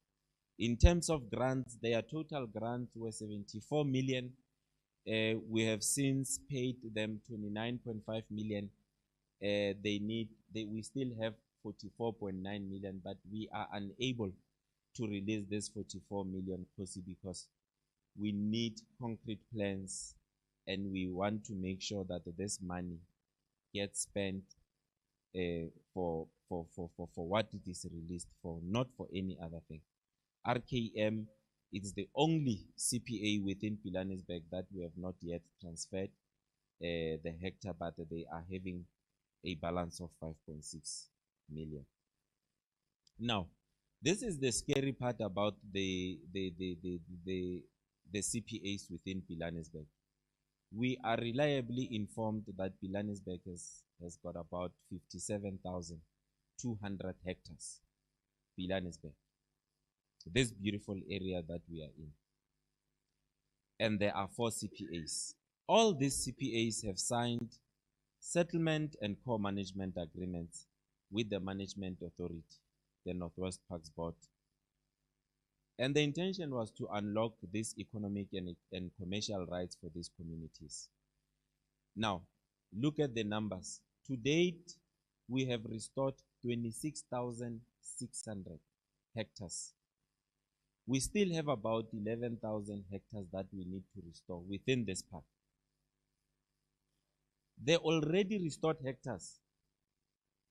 In terms of grants, their total grants were 74 million. We have since paid them 29.5 million. We still have 44.9 million, but we are unable to release this 44 million because we need concrete plans, and we want to make sure that this money gets spent for what it is released for, not for any other thing. RKM is the only CPA within Pilanesberg that we have not yet transferred the hectare, but they are having a balance of 5.6 million. Now, this is the scary part about the CPAs within Pilanesberg. We are reliably informed that Pilanesberg has got about 57,200 hectares. Pilanesberg, this beautiful area that we are in. And there are 4 CPAs. All these CPAs have signed settlement and co-management agreements with the management authority, the Northwest Parks Board. And the intention was to unlock these economic and commercial rights for these communities. Now, look at the numbers. To date, we have restored 26,600 hectares. We still have about 11,000 hectares that we need to restore within this park. The already restored hectares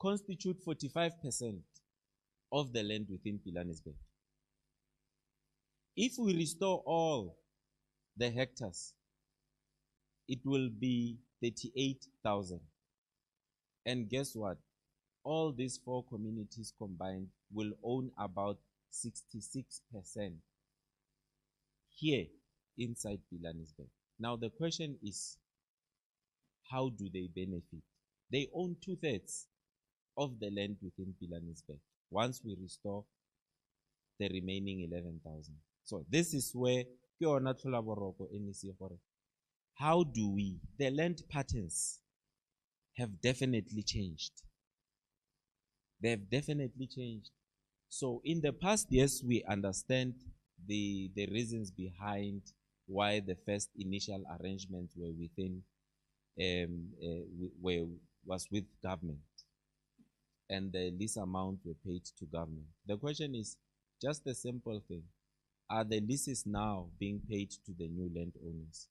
constitute 45% of the land within Pilanesberg. If we restore all the hectares, it will be 38,000. And guess what? All these 4 communities combined will own about 66% here inside Pilanesberg. Now the question is, how do they benefit? They own 2/3 of the land within Pilanesberg once we restore the remaining 11,000. So this is where how do we, the land patterns have definitely changed. They have definitely changed. So in the past, yes, we understand the reasons behind why the first initial arrangements were within was with government, and the lease amount were paid to government. The question is just a simple thing: are the leases now being paid to the new landowners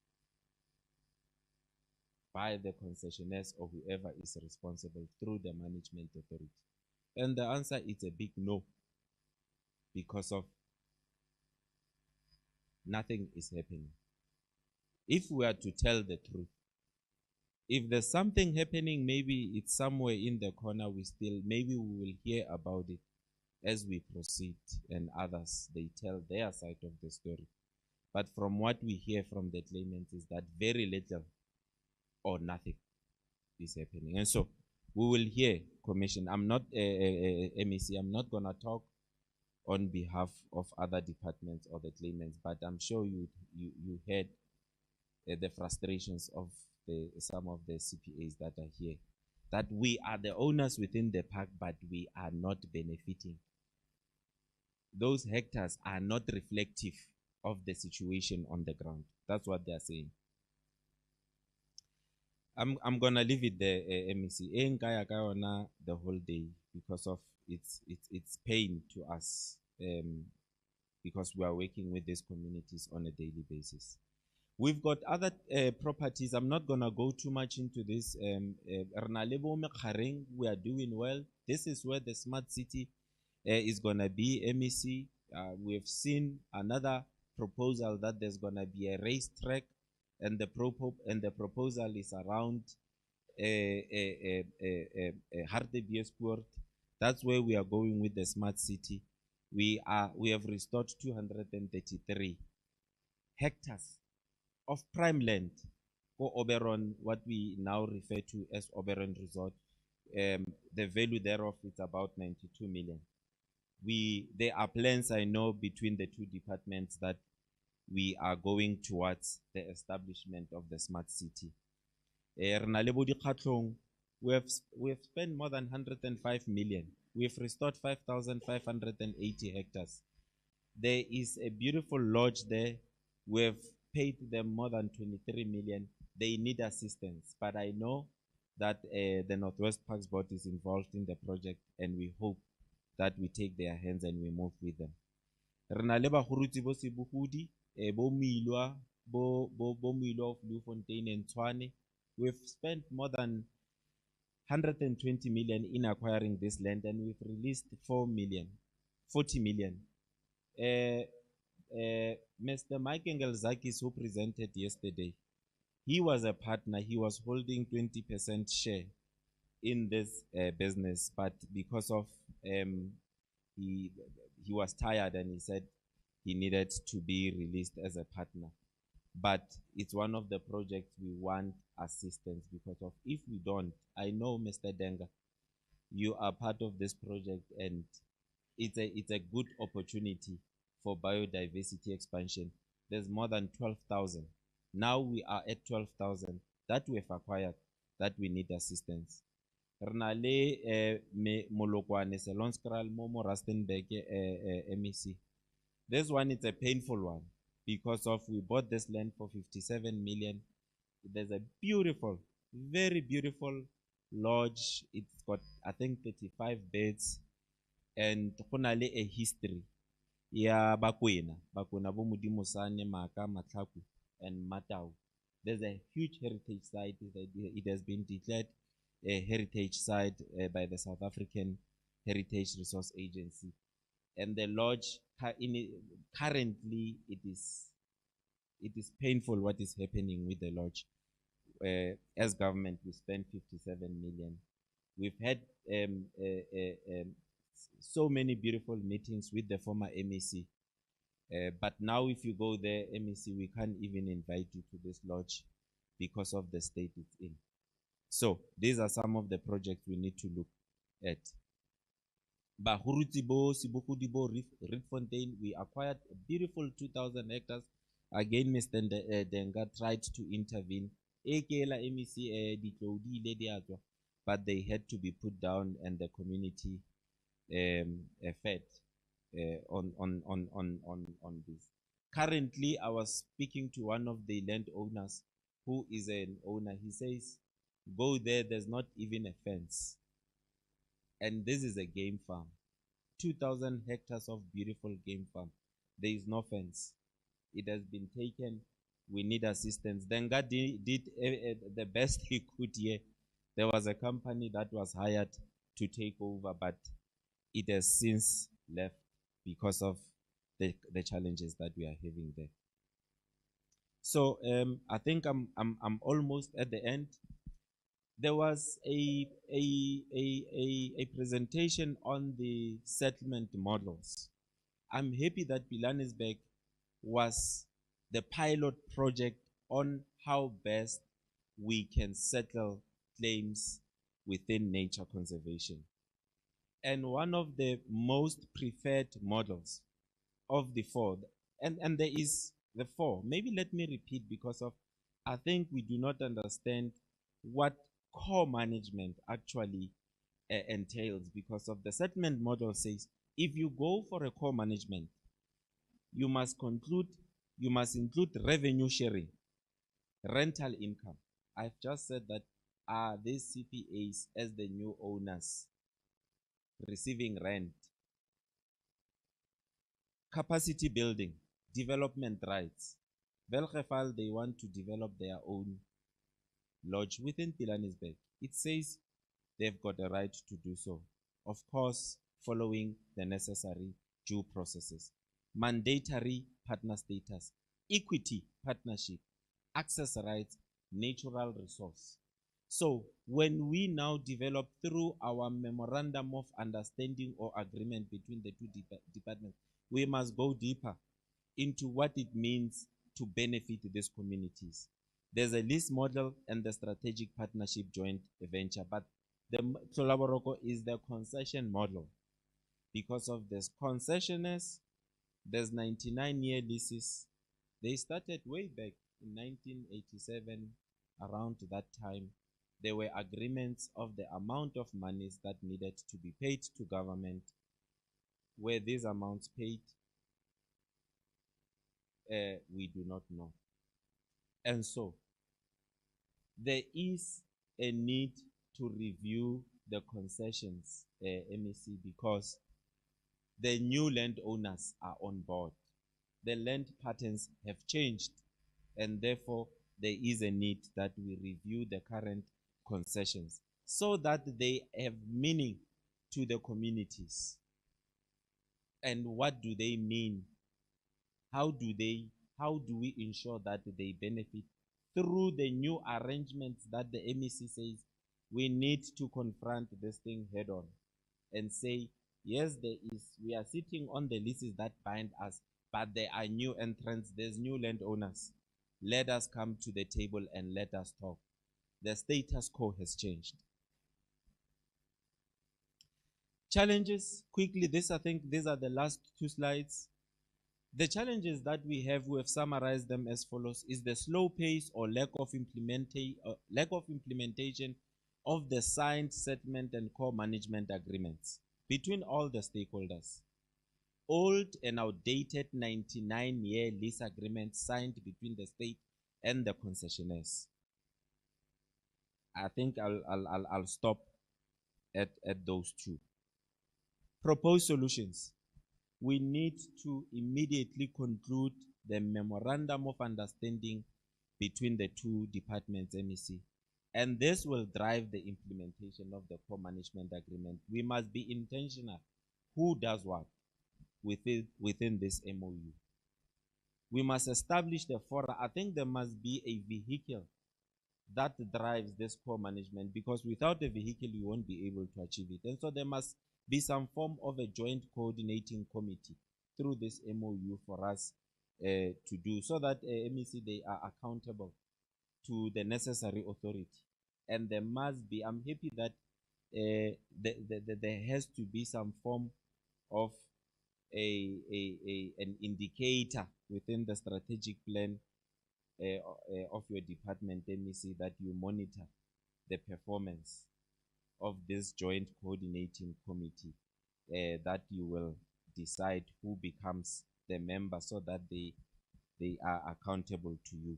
by the concessionaires or whoever is responsible through the management authority? And the answer is a big no, because of nothing is happening. If we are to tell the truth, if there's something happening, maybe it's somewhere in the corner, maybe we will hear about it as we proceed, and others, they tell their side of the story. But from what we hear from the claimants is that very little or nothing is happening. And so we will hear Commission. I'm not MEC, I'm not going to talk on behalf of other departments or the claimants, but I'm sure you heard the frustrations of some of the CPAs that are here, that we are the owners within the park, but we are not benefiting. Those hectares are not reflective of the situation on the ground. That's what they are saying. I'm gonna leave it there, MEC. The whole day because of its pain to us, because we are working with these communities on a daily basis. We've got other properties. I'm not gonna go too much into this. We are doing well. This is where the smart city is gonna be. MEC. We have seen another proposal that there's gonna be a racetrack, and the proposal is around Hartbeespoort. That's where we are going with the smart city. We have restored 233 hectares of prime land for Oberon, what we now refer to as Oberon Resort. The value thereof is about 92 million. There are plans, I know, between the two departments that we are going towards the establishment of the smart city. We have spent more than 105 million. We have restored 5,580 hectares. There is a beautiful lodge there. We have paid them more than 23 million. They need assistance, but I know that the Northwest Parks Board is involved in the project, and we hope that we take their hands and we move with them. Bo Milwa of Bloemfontein and Tshwane. We've spent more than 120 million in acquiring this land, and we've released 40 million. Mr. Mike Engelzakis, who presented yesterday, he was a partner. He was holding 20% share in this business, but because of he was tired, and he said he needed to be released as a partner. But it's one of the projects we want assistance because of. If we don't, I know, Mr. Denga, you are part of this project, and it's a good opportunity for biodiversity expansion. There's more than 12,000. Now we are at 12,000 that we have acquired, that we need assistance. Renale Molokwane Selonskral Momo Rustenburg MEC. This one is a painful one because of we bought this land for 57 million. There's a beautiful, very beautiful lodge. It's got, I think, 35 beds, and a history. Yeah, Bakwena bo Modimo Sane, Maka, Matlaku, and Matau. There's a huge heritage site. It has been declared a heritage site by the South African Heritage Resource Agency. And the lodge, currently, it is painful what is happening with the lodge. As government, we spent 57 million. We've had so many beautiful meetings with the former MEC. But now if you go there, MEC, we can't even invite you to this lodge because of the state it's in. So these are some of the projects we need to look at. Bahurutibo, Sibukudibo, Rietfontein, we acquired a beautiful 2,000 hectares. Again, Mr. Denga tried to intervene. But they had to be put down, and the community fed on this. Currently, I was speaking to one of the landowners who is an owner. He says, go there, there's not even a fence. And this is a game farm. 2,000 hectares of beautiful game farm. There is no fence. It has been taken. We need assistance. Then God did the best he could here. There was a company that was hired to take over, but it has since left because of the challenges that we are having there. So I think I'm almost at the end. There was a presentation on the settlement models. I'm happy that Pilanesberg was the pilot project on how best we can settle claims within nature conservation. And one of the most preferred models of the four, and there is the four, maybe let me repeat because of, I think we do not understand what core management actually entails, because of the settlement model says, if you go for a core management, you must include revenue sharing, rental income. I've just said that are these CPAs as the new owners receiving rent, capacity building, development rights. Welgeval, they want to develop their own lodge within Pilanesberg. It says they've got a right to do so, of course, following the necessary due processes. Mandatory partner status, equity partnership, access rights, natural resource. So when we now develop through our memorandum of understanding or agreement between the two departments, we must go deeper into what it means to benefit these communities. There's a lease model and the strategic partnership joint venture, but the Tolaboroko is the concession model. Because of this concessioners, there's 99-year leases. They started way back in 1987, around that time. There were agreements of the amount of monies that needed to be paid to government. Where these amounts paid, we do not know. And so, there is a need to review the concessions, MEC, because the new landowners are on board. The land patterns have changed, and therefore there is a need that we review the current concessions so that they have meaning to the communities. And what do they mean? How do we ensure that they benefit through the new arrangements that the MEC says we need to confront this thing head on and say, yes, we are sitting on the leases that bind us, but there are new entrants, there's new landowners. Let us come to the table and let us talk. The status quo has changed. Challenges, quickly, I think these are the last two slides. The challenges that we have summarized them as follows, is the slow pace or lack of implementation of the signed settlement and core management agreements between all the stakeholders. Old and outdated 99-year lease agreements signed between the state and the concessionaires. I think I'll stop at those two. Proposed solutions. We need to immediately conclude the memorandum of understanding between the two departments, MEC. And this will drive the implementation of the core management agreement. We must be intentional. Who does what within this MOU? We must establish the fora. I think there must be a vehicle that drives this core management, because without a vehicle, we won't be able to achieve it. And so there must be some form of a joint coordinating committee through this MOU for us to do, so that MEC, they are accountable to the necessary authority. And there must be, I'm happy that there has to be some form of an indicator within the strategic plan of your department, MEC, that you monitor the performance of this joint coordinating committee, that you will decide who becomes the member so that they are accountable to you.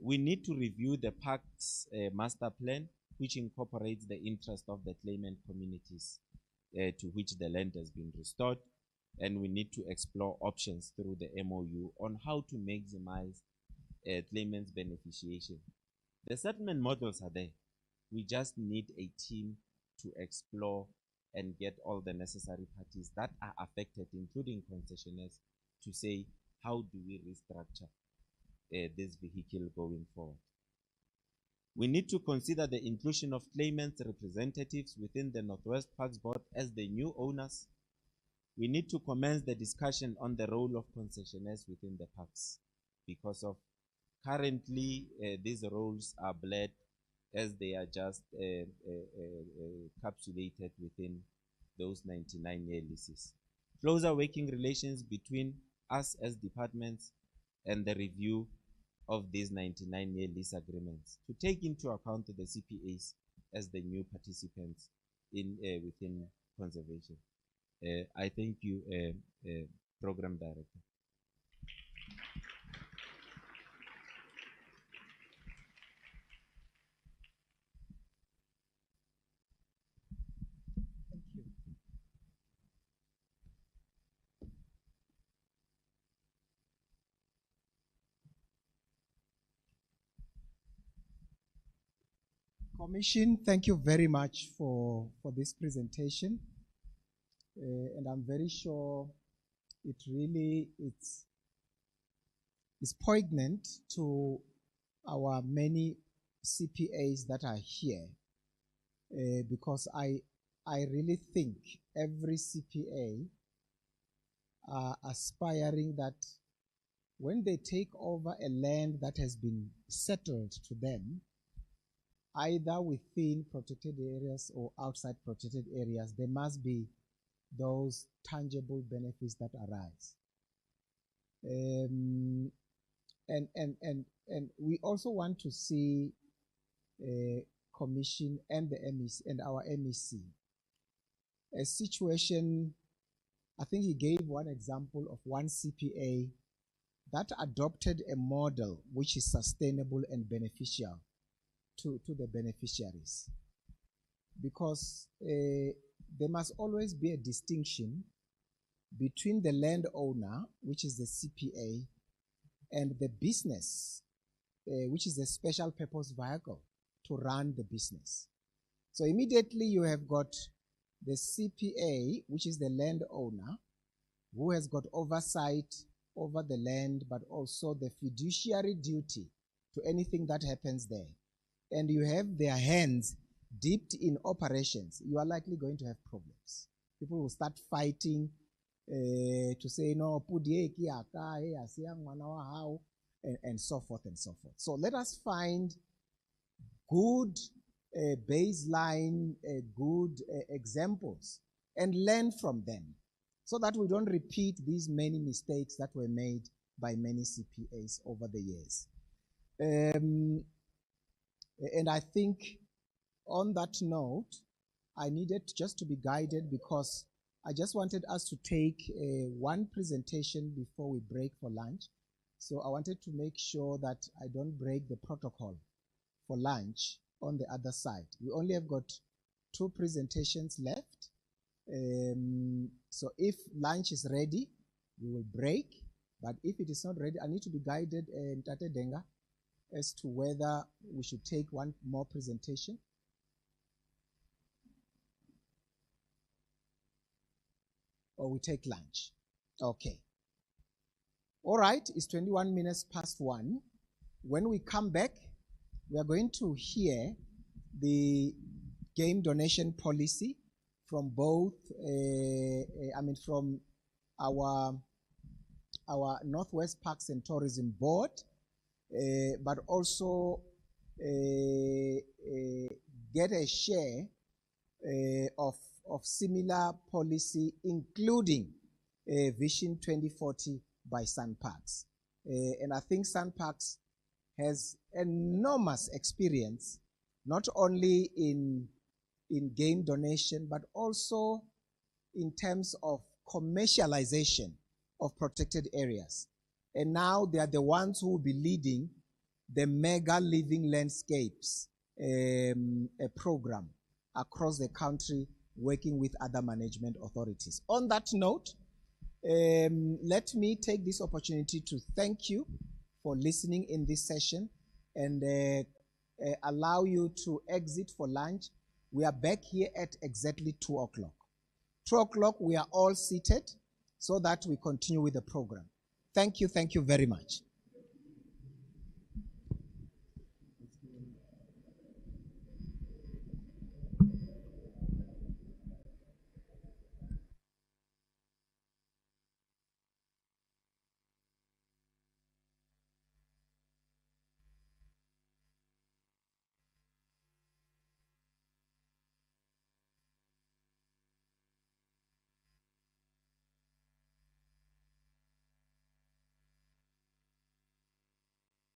We need to review the parks master plan, which incorporates the interest of the claimant communities to which the land has been restored, and we need to explore options through the MOU on how to maximize claimants' beneficiation. The settlement models are there. We just need a team to explore and get all the necessary parties that are affected, including concessionaires, to say, how do we restructure this vehicle going forward? We need to consider the inclusion of claimants' representatives within the Northwest Parks Board as the new owners. We need to commence the discussion on the role of concessionaires within the parks, because of Currently, these roles are blurred as they are just capsulated within those 99-year leases. Closer working relations between us as departments and the review of these 99-year lease agreements to take into account the CPAs as the new participants in within conservation. I thank you, Program Director. Thank you. Commission, thank you very much for this presentation. And I'm very sure it really it's poignant to our many CPAs that are here, because I really think every CPA are aspiring that when they take over a land that has been settled to them, either within protected areas or outside protected areas, there must be those tangible benefits that arise. And we also want to see Commission and the MEC and our MEC a situation. I think he gave one example of one CPA that adopted a model which is sustainable and beneficial to the beneficiaries, because there must always be a distinction between the landowner, which is the CPA, and the business, which is a special purpose vehicle to run the business. So immediately you have got the CPA, which is the landowner, who has got oversight over the land, but also the fiduciary duty to anything that happens there. And you have their hands dipped in operations, you are likely going to have problems. People will start fighting to say, no, and so forth and so forth. So let us find good baseline, good examples and learn from them, so that we don't repeat these many mistakes that were made by many CPAs over the years. And I think on that note, I needed just to be guided, because I just wanted us to take one presentation before we break for lunch. So I wanted to make sure that I don't break the protocol for lunch on the other side. We only have got 2 presentations left. So if lunch is ready, we will break. But if it is not ready, I need to be guided, Tate Denga, as to whether we should take one more presentation. Or we take lunch. Okay. All right, it's 21 minutes past 1. When we come back, we are going to hear the game donation policy from both, from our Northwest Parks and Tourism Board, but also get a share of similar policy, including Vision 2040 by SunParks. And I think SunParks has enormous experience, not only in game donation, but also in terms of commercialization of protected areas. And now they are the ones who will be leading the Mega Living Landscapes program across the country, working with other management authorities. On that note, let me take this opportunity to thank you for listening in this session, and allow you to exit for lunch. We are back here at exactly 2 o'clock. 2 o'clock, we are all seated so that we continue with the program. Thank you very much.